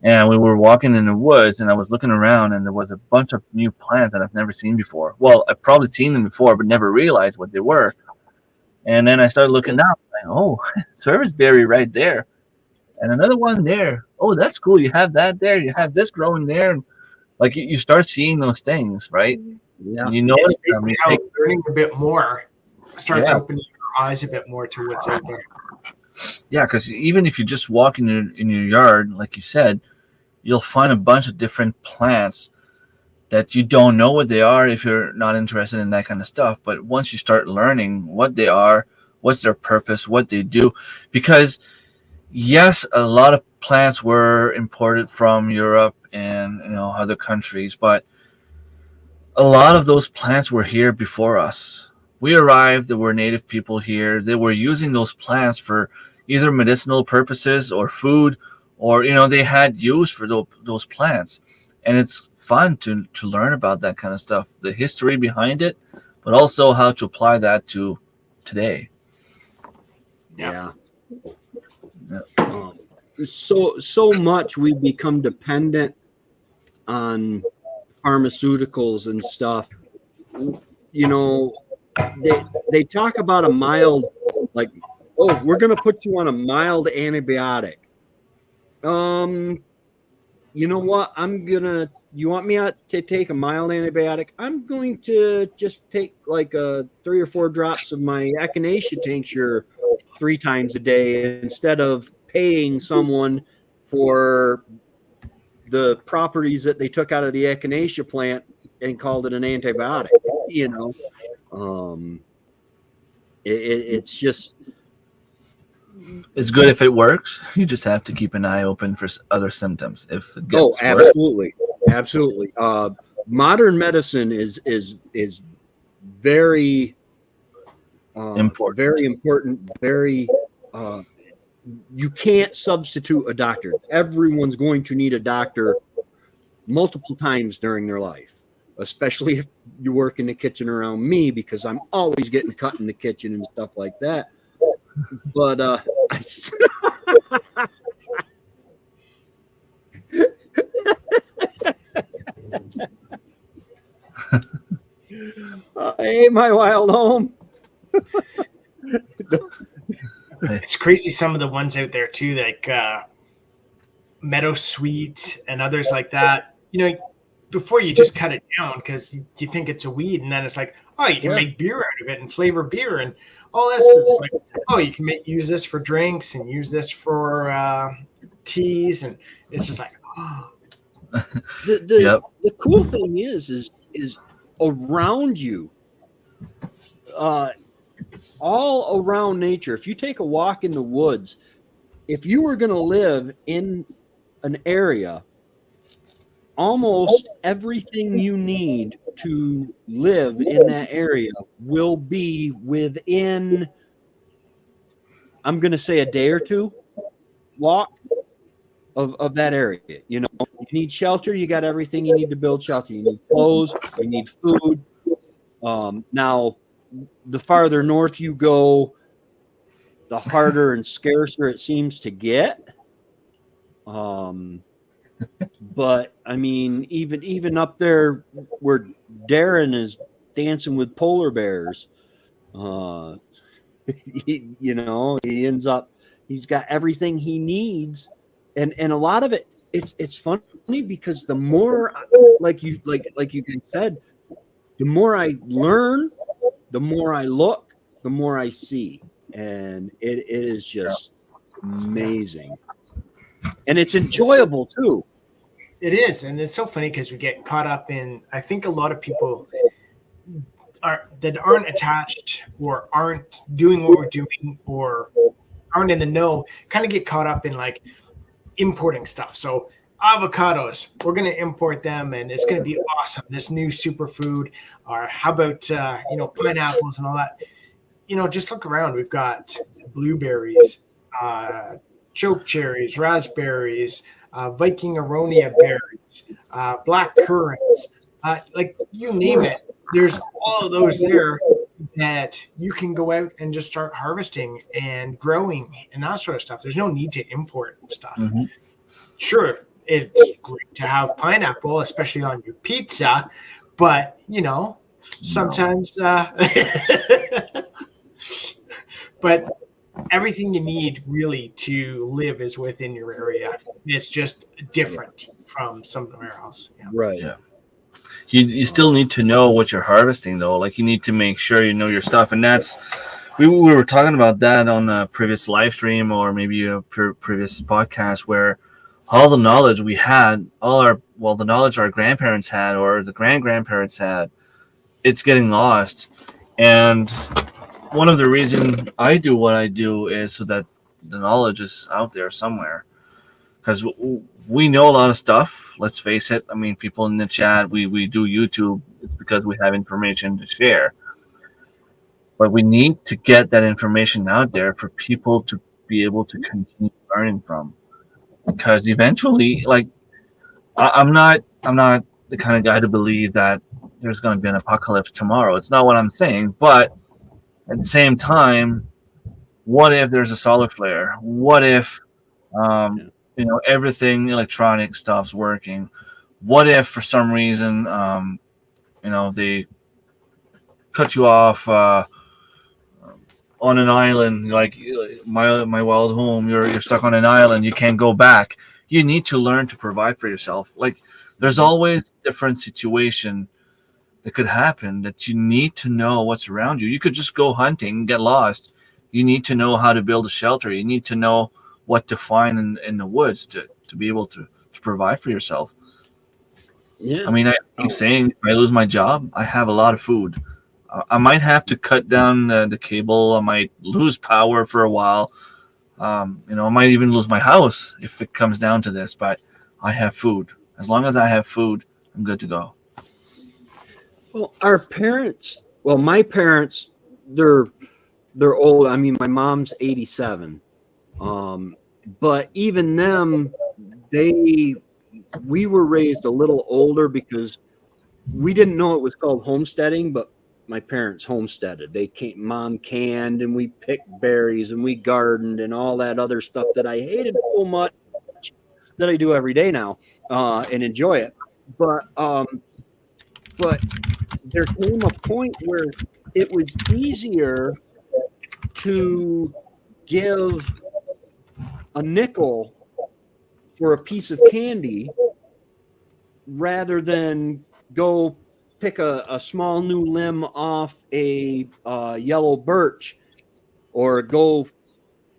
C: and we were walking in the woods, and I was looking around, and there was a bunch of new plants that I've never seen before. Well, I've probably seen them before, but never realized what they were. And then I started looking up, like, oh, serviceberry right there, and another one there. Oh, that's cool. You have that there. You have this growing there. Like you start seeing those things, right?
A: Yeah.
C: And you know,
B: It's basically how learning a bit more starts
C: Yeah.
B: opening your eyes a bit more to what's out there.
C: yeah, because even if you just walk in your yard, like you said, you'll find a bunch of different plants that you don't know what they are if you're not interested in that kind of stuff. But once you start learning what they are, what's their purpose, what they do, because yes, a lot of plants were imported from Europe and other countries, but a lot of those plants were here before us. We arrived, there were native people here. They were using those plants for either medicinal purposes or food, or they had use for those plants. And it's fun to learn about that kind of stuff, the history behind it, but also how to apply that to today.
A: Yeah.
C: Yeah.
A: So much we've become dependent on pharmaceuticals and stuff. They talk about a mild, like, oh, we're gonna put you on a mild antibiotic. You know what? You want me to take a mild antibiotic? I'm going to just take like 3 or 4 drops of my echinacea tincture 3 times a day instead of paying someone for the properties that they took out of the echinacea plant and called it an antibiotic. It's just,
C: It's good if it works. You just have to keep an eye open for other symptoms. If it gets worse.
A: absolutely. Modern medicine is very
C: Important.
A: very important. Very you can't substitute a doctor. Everyone's going to need a doctor multiple times during their life, especially if you work in the kitchen around me, because I'm always getting cut in the kitchen and stuff like that. But hey, my wild home.
B: It's crazy, some of the ones out there too, like Meadow Sweet and others like that. Before you just cut it down because you think it's a weed, and then it's like, oh, you can make beer out of it and flavor beer and all this. It's like, oh, you can use this for drinks and use this for teas, and it's just like, oh.
A: The cool thing is around you, all around nature. If you take a walk in the woods, if you were going to live in an area, almost everything you need to live in that area will be within, I'm going to say, a day or 2 walk of that area. You need shelter. You got everything you need to build shelter. You need clothes. You need food. Now, the farther north you go, the harder and scarcer it seems to get. But I mean, even up there where Darren is dancing with polar bears, he ends up, he's got everything he needs, and a lot of it, it's funny because the more, like you said, the more I learn, the more I look, the more I see, and it is just amazing. And it's enjoyable too.
B: It is, and it's so funny because we get caught up in, I think a lot of people that aren't attached or aren't doing what we're doing or aren't in the know kind of get caught up in like importing stuff. So avocados, we're going to import them and it's going to be awesome, this new superfood. Or how about pineapples and all that. Just look around. We've got blueberries, choke cherries, raspberries, Viking aronia berries, black currants, like you name it. There's all of those there that you can go out and just start harvesting and growing and that sort of stuff. There's no need to import stuff.
C: Mhm.
B: Sure, it's great to have pineapple, especially on your pizza, but sometimes but everything you need really to live is within your area. It's just different from somewhere else. Yeah.
A: Right.
C: Yeah. You still need to know what you're harvesting, though. Like, you need to make sure you know your stuff, and that's we were talking about that on a previous live stream or maybe a previous podcast, where all the knowledge we had, the knowledge our grandparents had or the grandparents had, it's getting lost. And one of the reasons I do what I do is so that the knowledge is out there somewhere, because we know a lot of stuff. Let's face it. I mean, people in the chat, we do YouTube. It's because we have information to share. But we need to get that information out there for people to be able to continue learning from. Because eventually, like, I'm not the kind of guy to believe that there's going to be an apocalypse tomorrow. It's not what I'm saying. But at the same time, what if there's a solar flare? What if everything electronic stops working? What if for some reason they cut you off on an island, like my wild home? You're stuck on an island, you can't go back. You need to learn to provide for yourself. Like, there's always different situation that could happen that you need to know what's around you. You could just go hunting and get lost. You need to know how to build a shelter. You need to know what to find in the woods to be able to provide for yourself.
A: Yeah.
C: I mean, I keep saying, if I lose my job, I have a lot of food. I might have to cut down the cable. I might lose power for a while. I might even lose my house if it comes down to this, but I have food. As long as I have food, I'm good to go.
A: Well, my parents, they're old. I mean, my mom's 87. But even them, we were raised a little older because we didn't know it was called homesteading, but my parents homesteaded. Mom canned, and we picked berries and we gardened and all that other stuff that I hated so much that I do every day now, and enjoy it. But there came a point where it was easier to give a nickel for a piece of candy rather than go pick a small new limb off a yellow birch, or go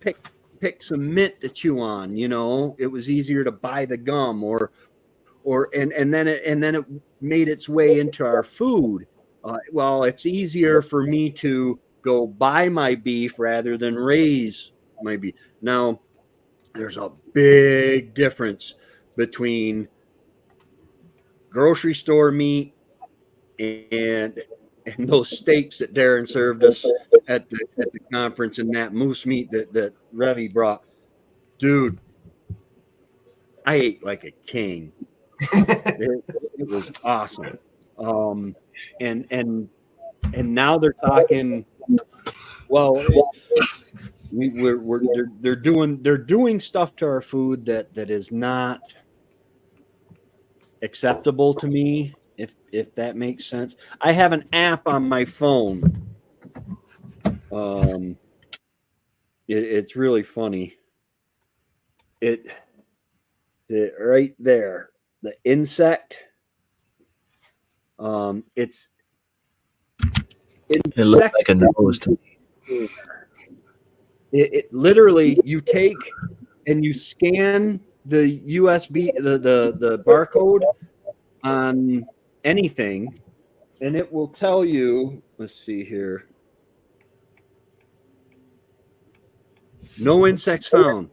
A: pick some mint to chew on. It was easier to buy the gum, and then it made its way into our food. Well, it's easier for me to go buy my beef rather than raise my beef. Now, there's a big difference between grocery store meat and those steaks that Darren served us at the conference, and that moose meat that Remy brought. Dude, I ate like a king. It was awesome. And now they're talking. Well, they're doing stuff to our food that is not acceptable to me, if that makes sense. I have an app on my phone. It's really funny. It right there, the insect. It
C: looks like a nose to me.
A: It literally, you take and you scan the USB, the barcode on anything, and it will tell you, let's see here, no insects found.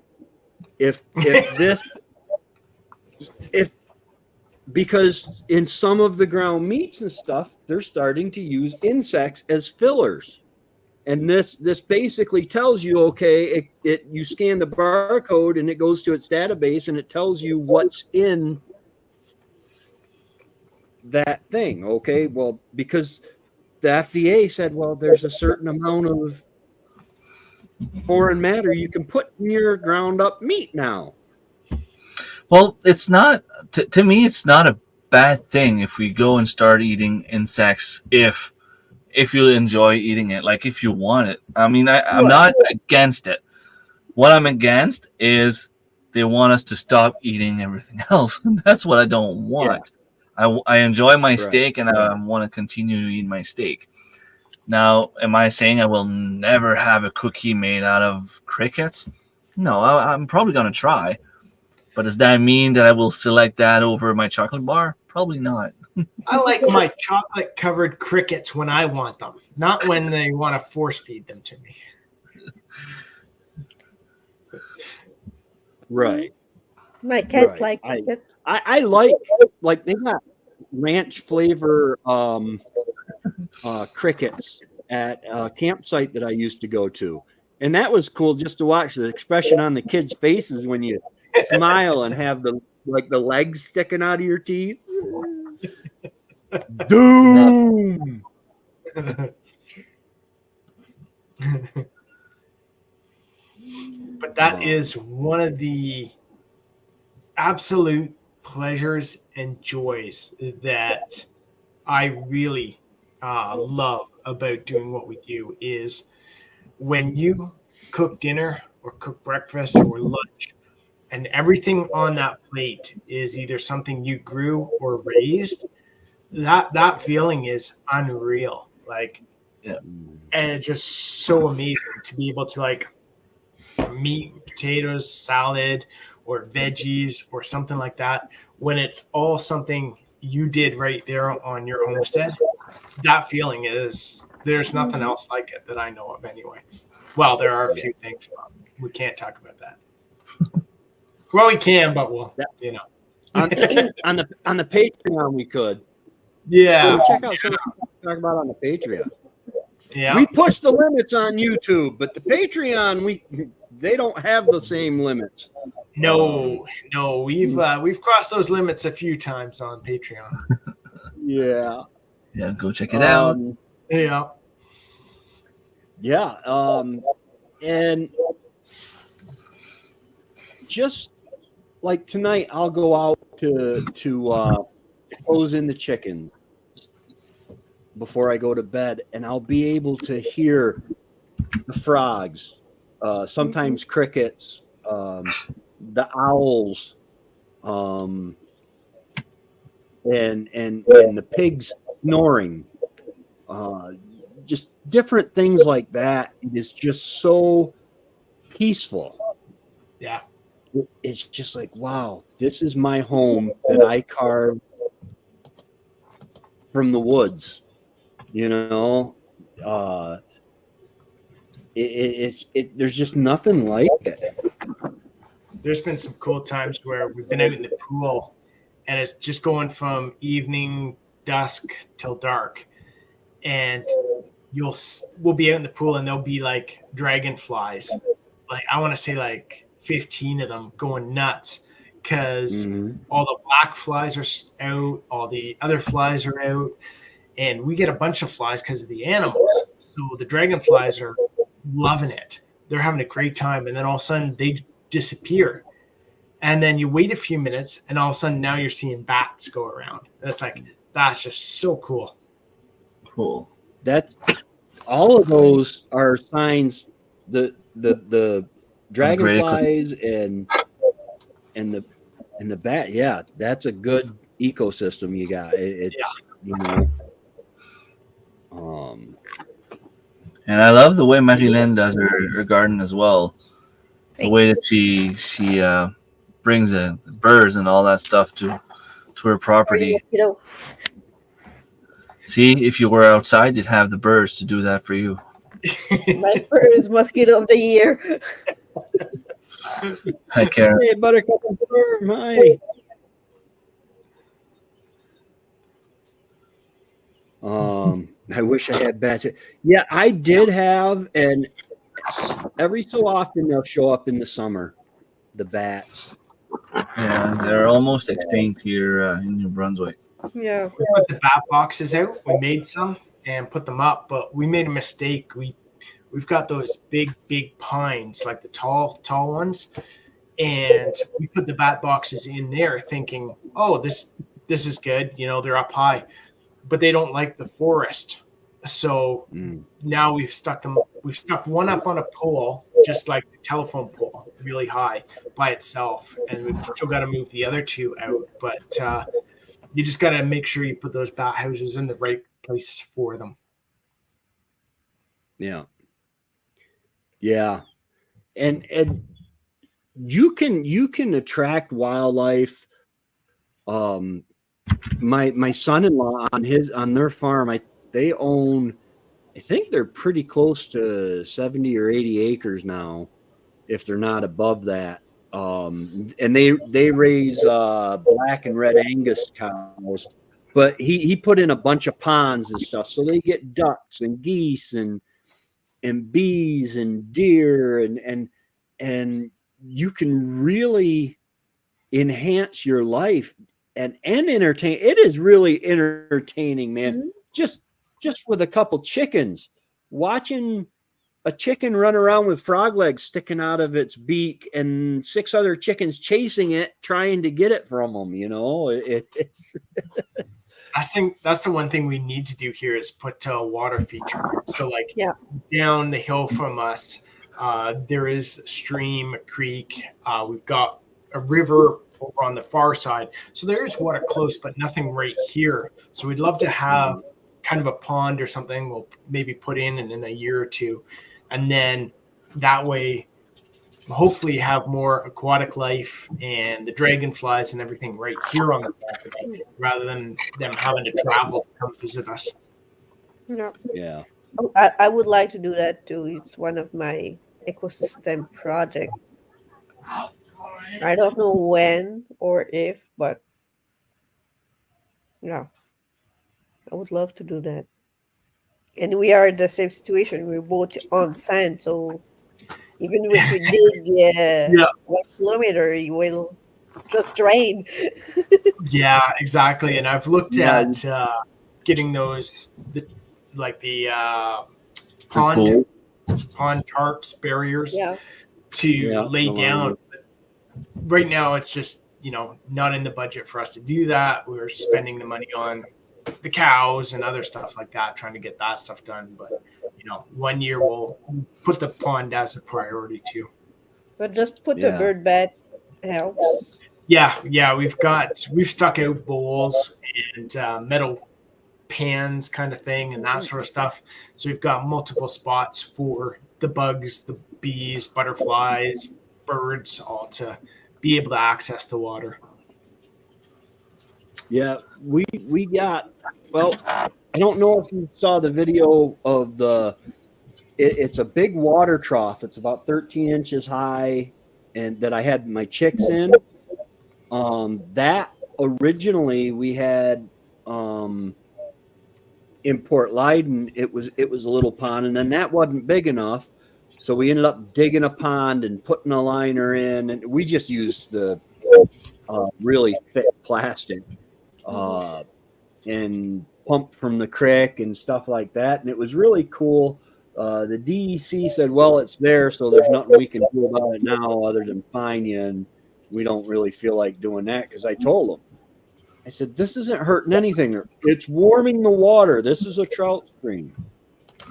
A: Because in some of the ground meats and stuff, they're starting to use insects as fillers. And this basically tells you, okay, you scan the barcode and it goes to its database and it tells you what's in that thing. Okay, well, because the FDA said, well, there's a certain amount of foreign matter you can put in your ground up meat now.
C: Well, it's not to me. It's not a bad thing if we go and start eating insects. If you enjoy eating it, like if you want it. I mean, I'm not against it. What I'm against is they want us to stop eating everything else. That's what I don't want. I enjoy my steak, and I want to continue to eat my steak. Now, am I saying I will never have a cookie made out of crickets? No, I'm probably going to try. But does that mean that I will select that over my chocolate bar? Probably not.
B: I like my chocolate-covered crickets when I want them, not when they want to force feed them to me.
A: Right.
D: My cats like it.
A: I like they got ranch flavor crickets at a campsite that I used to go to. And that was cool just to watch the expression on the kids' faces when you smile and have the legs sticking out of your teeth. Doom.
B: But that is one of the absolute pleasures and joys that I really love about doing what we do is when you cook dinner or cook breakfast or lunch and everything on that plate is either something you grew or raised, that feeling is unreal. Like, and it's just so amazing to be able to like meat, potatoes, salad, or veggies or something like that. When it's all something you did right there on your homestead, that feeling is, there's nothing else like it that I know of anyway. Well, there are a few things, but we can't talk about that. Well, we can, but we'll,
A: on the Patreon we could.
B: Yeah.
A: So check out something to talk about on the Patreon.
B: Yeah.
A: We push the limits on YouTube, but the Patreon they don't have the same limits.
B: No, we've crossed those limits a few times on Patreon.
A: Yeah.
C: Yeah, go check it out.
B: Yeah.
A: Yeah. And just like tonight, I'll go out to close in the chickens before I go to bed, and I'll be able to hear the frogs, sometimes crickets, the owls, and the pigs snoring, just different things like that. It is just so peaceful.
B: Yeah.
A: It's just like, wow, this is my home that I carved from the woods. There's just nothing like it.
B: There's been some cool times where we've been out in the pool and it's just going from evening dusk till dark, and we'll be out in the pool and there'll be like dragonflies, like I want to say like 15 of them going nuts because all the black flies are out, all the other flies are out, and we get a bunch of flies because of the animals. So the dragonflies are loving it. They're having a great time, and then all of a sudden they disappear. And then you wait a few minutes, and all of a sudden now you're seeing bats go around. And it's like, that's just so cool.
C: Cool.
A: That all of those are signs. The dragonflies and the bat. Yeah, that's a good ecosystem you got.
C: And I love the way Marilyn does her garden as well. The way that she brings the birds and all that stuff to her property. See, if you were outside, you'd have the birds to do that for you.
D: My first mosquito of the year.
C: Hi, Karen.
A: Hey, Buttercup and Worm, hi. I wish I had bats. Yeah, I did have, and every so often they'll show up in the summer, the bats.
C: Yeah, they're almost extinct here in New Brunswick.
D: Yeah.
B: We put the bat boxes out. We made some and put them up, but we made a mistake. We've got those big pines, like the tall ones, and we put the bat boxes in there thinking, oh, this is good, they're up high, but they don't like the forest. So now we've stuck one up on a pole, just like the telephone pole, really high by itself, and we've still got to move the other two out. But you just got to make sure you put those bat houses in the right place for them.
A: Yeah. And you can attract wildlife. My son-in-law on their farm, they own, I think they're pretty close to 70 or 80 acres now, if they're not above that. And they raise black and red Angus cows, but he put in a bunch of ponds and stuff, so they get ducks and geese and bees and deer and you can really enhance your life and entertain. It is really entertaining, man. Just with a couple chickens, watching a chicken run around with frog legs sticking out of its beak and 6 other chickens chasing it, trying to get it from them. It's
B: I think that's the one thing we need to do here is put a water feature. So down the hill from us, there is a stream, a creek. We've got a river over on the far side. So there is water close, but nothing right here. So we'd love to have kind of a pond or something we'll maybe put in a year or two. And then that way, hopefully have more aquatic life and the dragonflies and everything right here on the property rather than them having to travel to come visit us.
A: Yeah.
D: I would like to do that too. It's one of my ecosystem projects. I don't know when or if, but yeah, I would love to do that. And we are in the same situation. We're both on sand, so even if you dig 1 kilometer, you will just drain.
B: Yeah, exactly. And I've looked at getting those, pond tarps, barriers to lay down. But right now, it's just, not in the budget for us to do that. We're spending the money on the cows and other stuff like that, trying to get that stuff done. But, 1 year we'll put the pond as a priority too.
D: But just put the bird bath helps.
B: Yeah. We've stuck out bowls and metal pans kind of thing and that sort of stuff. So we've got multiple spots for the bugs, the bees, butterflies, birds, all to be able to access the water.
A: Yeah, we got, well, I don't know if you saw the video of it's a big water trough. It's about 13 inches high and that I had my chicks in. That originally we had in Port Leyden, it was a little pond, and then that wasn't big enough. So we ended up digging a pond and putting a liner in, and we just used the really thick plastic and pumped from the creek and stuff like that. And it was really cool. The DEC said, well, it's there, so there's nothing we can do about it now other than fine you. And we don't really feel like doing that because I told them, I said, this isn't hurting anything. It's warming the water. This is a trout stream.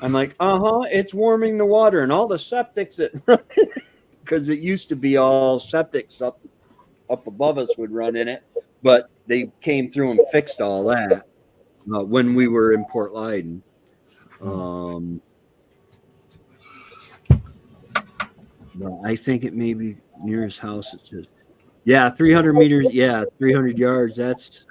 A: I'm like, it's warming the water. And all the septics that because it used to be all septics up above us would run in it. But they came through and fixed all that when we were in Port Leyden. But I think it may be near his house. It says, 300 meters. 300 yards. That's.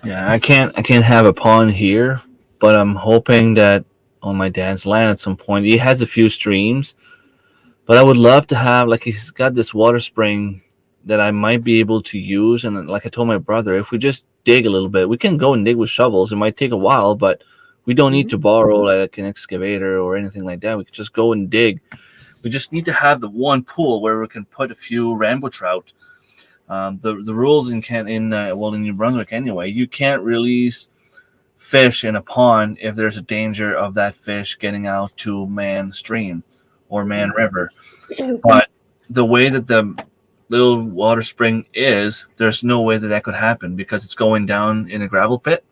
C: I can't have a pond here, but I'm hoping that on my dad's land at some point, he has a few streams, but I would love to have, like, he's got this water spring that I might be able to use. And like I told my brother, if we just dig a little bit, we can go and dig with shovels. It might take a while, but we don't need to borrow like an excavator or anything like that. We could just go and dig. We just need to have the one pool where we can put a few rainbow trout. The rules in New Brunswick anyway, you can't release fish in a pond if there's a danger of that fish getting out to Man Stream or Man River. But the way that the little water spring is, there's no way that that could happen because it's going down in a gravel pit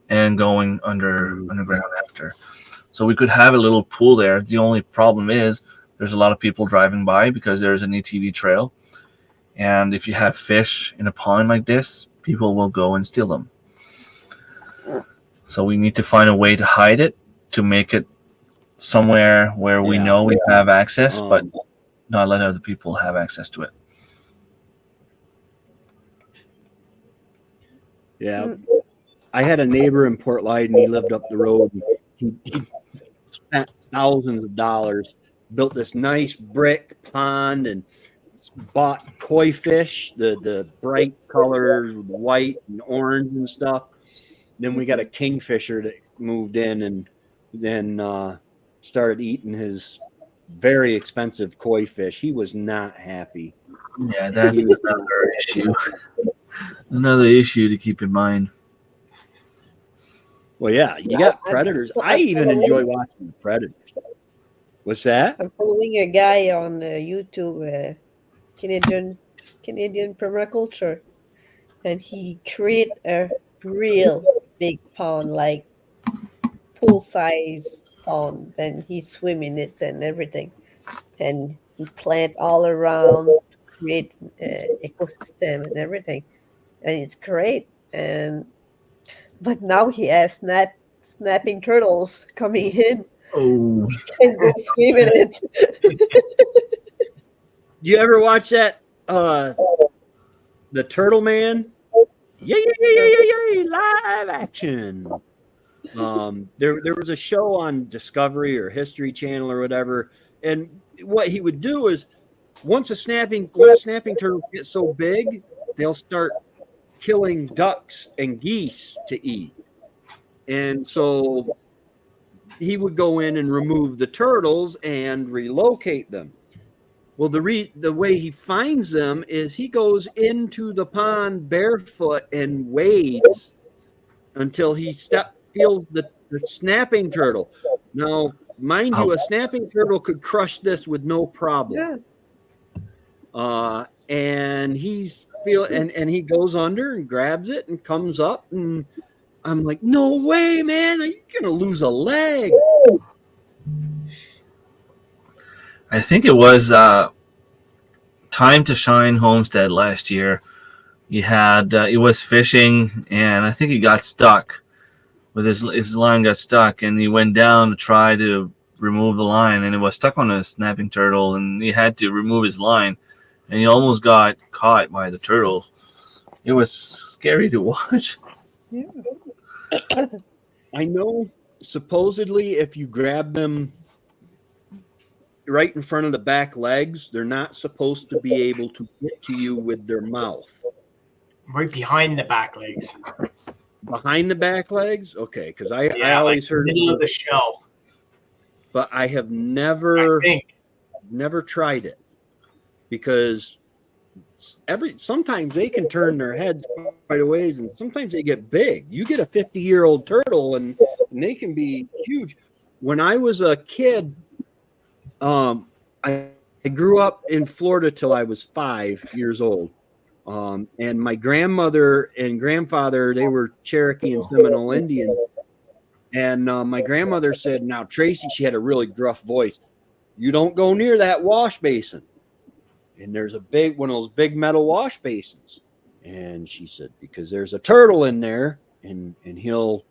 C: and going underground after. So we could have a little pool there. The only problem is there's a lot of people driving by because there's an ATV trail. And if you have fish in a pond like this, people will go and steal them. So we need to find a way to hide it, to make it somewhere where we know we have access, but not let other people have access to it.
A: Yeah. I had a neighbor in Port Leyden. He lived up the road. He spent thousands of dollars, built this nice brick pond, and bought koi fish, the bright colors, white and orange and stuff. Then we got a kingfisher that moved in and then started eating his very expensive koi fish. He was not happy.
C: Yeah, that's another issue. Another issue to keep in mind.
A: Well, yeah, you got predators. I even enjoy watching the predators. What's that?
D: I'm following a guy on YouTube, Canadian permaculture, and he create a real big pond, like pool size pond. Then he swim in it and everything, and he plant all around to create ecosystem and everything, and it's great. But now he has snapping turtles coming in.
C: Oh,
D: And go swim in it.
A: You ever watch that? The Turtle Man? Yeah, live action. There was a show on Discovery or History Channel or whatever, and what he would do is once snapping turtles get so big, they'll start killing ducks and geese to eat, and so he would go in and remove the turtles and relocate them. Well, the way he finds them is he goes into the pond barefoot and wades until he feels the snapping turtle. Now, mind you, a snapping turtle could crush this with no problem. Yeah. And and he goes under and grabs it and comes up, and I'm like, no way, man! Are you gonna lose a leg?
C: I think it was Time to Shine Homestead last year. He had he was fishing, and I think he got stuck. With his line got stuck, and he went down to try to remove the line, and it was stuck on a snapping turtle, and he had to remove his line, and he almost got caught by the turtle. It was scary to watch.
D: Yeah.
A: I know supposedly if you grab them right in front of the back legs, they're not supposed to be able to get to you with their mouth.
B: Right behind the back legs.
A: Behind the back legs? Okay, because I always heard
B: middle of the shell.
A: But I have never tried it because sometimes they can turn their heads quite a ways, and sometimes they get big. You get a 50-year-old turtle, and they can be huge. When I was a kid, I grew up in Florida till I was 5 years old. And my grandmother and grandfather, they were Cherokee and Seminole Indians. And my grandmother said, now, Tracy, she had a really gruff voice, you don't go near that wash basin. And there's one of those big metal wash basins. And she said, because there's a turtle in there, and he'll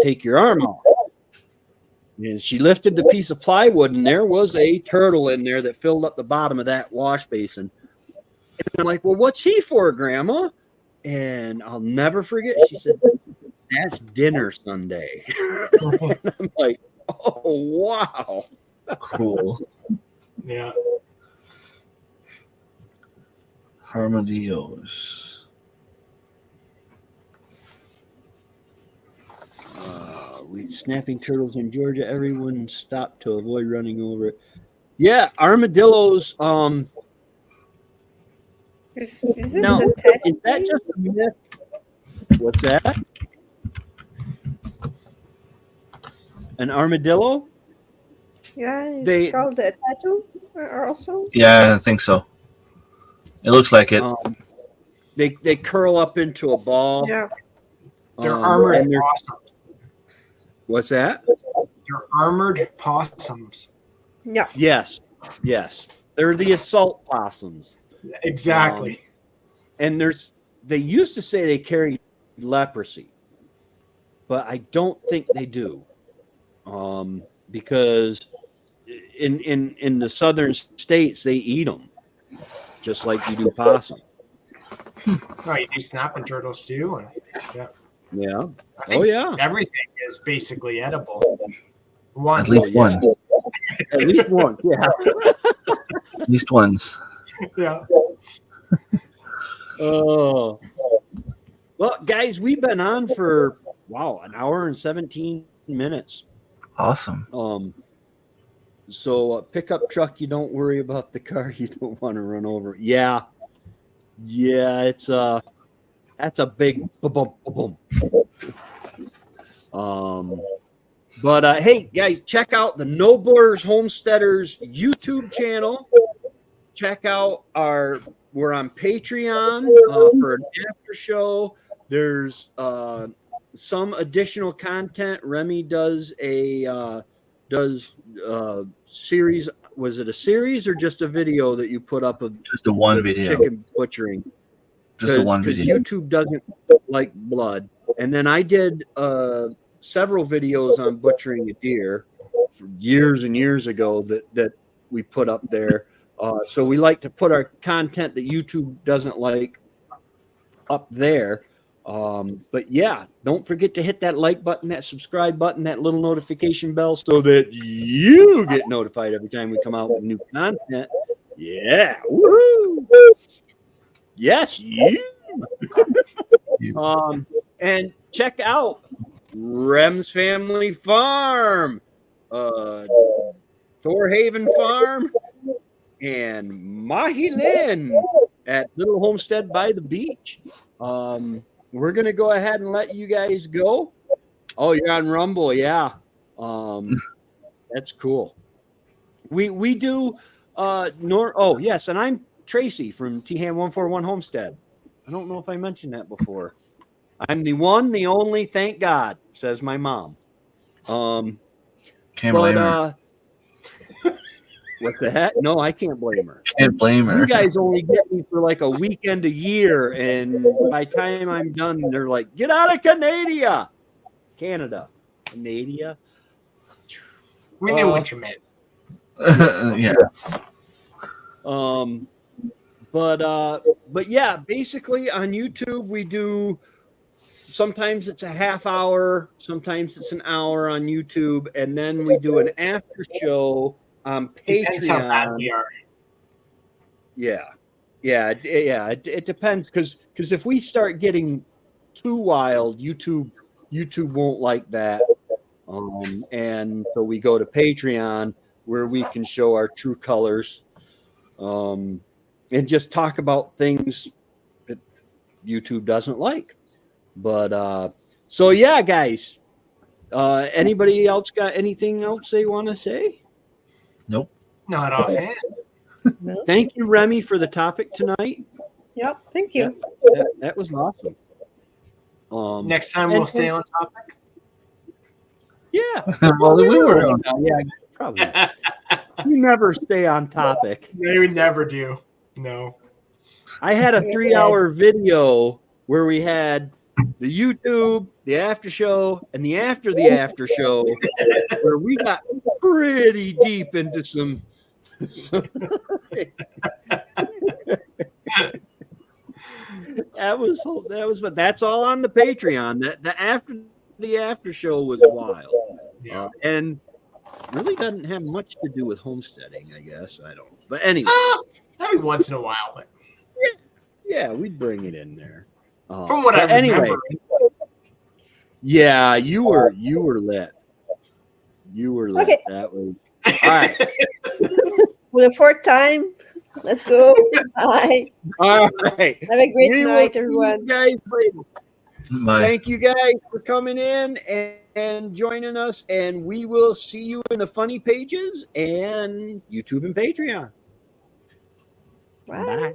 A: take your arm off. And she lifted the piece of plywood, and there was a turtle in there that filled up the bottom of that wash basin. And I'm like, well, what's he for, Grandma? And I'll never forget. She said, that's dinner Sunday. And I'm like, oh, wow.
C: Cool.
B: Yeah.
C: Armadillos.
A: Snapping turtles in Georgia. Everyone stopped to avoid running over it. Yeah, armadillos.
D: Is it
A: No,
D: the tattoo
A: is that
D: thing?
A: just a myth? What's that? An armadillo?
D: Yeah, it's
A: They
D: called a tattoo also.
C: Yeah, I think so. It looks like it.
A: they curl up into a ball.
D: Yeah.
B: They're armored
A: and
B: possums.
A: what's that?
B: They're armored possums.
D: Yeah.
A: Yes, they're the assault possums.
B: Exactly.
A: And they used to say they carry leprosy, but I don't think they do, because in the southern states they eat them just like you do possum.
B: Oh, you do snapping turtles too, and
A: Yeah.
B: I think
A: Oh yeah.
B: everything is basically edible. One,
C: At least one.
A: At least one. Yeah.
C: At least once.
B: yeah.
A: Oh. Well, guys, we've been on for an hour and 17 minutes.
C: Awesome.
A: So pickup truck, you don't worry about the car you don't want to run over. Yeah, it's that's a big boom. But hey guys, check out the No Borders Homesteaders YouTube channel. Check out we're on Patreon for an after show. There's some additional content. Remy does a series. Was it a series or just a video that you put up of
C: Just the one
A: the
C: video.
A: chicken butchering?
C: Just the one
A: Because
C: video.
A: YouTube doesn't like blood. And then I did several videos on butchering a deer years and years ago that we put up there. So we like to put our content that YouTube doesn't like up there. But yeah, don't forget to hit that like button, that subscribe button, that little notification bell so that you get notified every time we come out with new content. Yeah. Woo! Yes, you. And check out Rem's Family Farm, Thorhaven Farm, and Mahilin at Little Homestead by the Beach. We're gonna go ahead and let you guys go. Oh, you're on Rumble, yeah. That's cool. We do yes, and I'm Tracy from T-Ham 141 Homestead. I don't know if I mentioned that before. I'm the one, the only, thank God, says my mom.
C: Can't blame her.
A: What's that? No, I can't blame her.
C: Can't blame her.
A: You guys only get me for like a weekend a year, and by the time I'm done, they're like, "Get out of Canada."
B: We knew what you meant.
C: Yeah.
A: But yeah, basically on YouTube we do. Sometimes it's a half hour, sometimes it's an hour on YouTube, and then we do an after show on Patreon.
B: Depends how bad we are.
A: It depends because if we start getting too wild, YouTube won't like that. And so we go to Patreon where we can show our true colors, and just talk about things that YouTube doesn't like. But so yeah, guys. Anybody else got anything else they want to say?
C: Nope.
B: Not offhand.
D: No.
A: Thank you, Remy, for the topic tonight.
D: Yep. Thank you.
A: That was awesome.
B: Next time we'll stay on topic.
A: Yeah.
C: Well, we were.
A: Yeah, probably. You never stay on topic.
B: We never do. No.
A: I had a 3-hour video where we had the YouTube, the after show, and the after show, where we got pretty deep into some that was, but that's all on the Patreon. The after show was wild.
B: Yeah.
A: And really doesn't have much to do with homesteading, I guess. I don't. But anyway,
B: Every once in a while, but
A: yeah, we'd bring it in there.
B: from what I remember,
A: anyway, yeah, you were lit. You were lit.
D: Okay.
A: That was all right.
D: For the fourth time, Let's go. Bye.
A: All right.
D: Have a great
A: We will
D: night,
A: see
D: everyone.
A: you guys later.
C: Bye.
A: Thank you guys for coming in and joining us. And we will see you in the funny pages and YouTube and Patreon.
D: Bye.
A: Bye.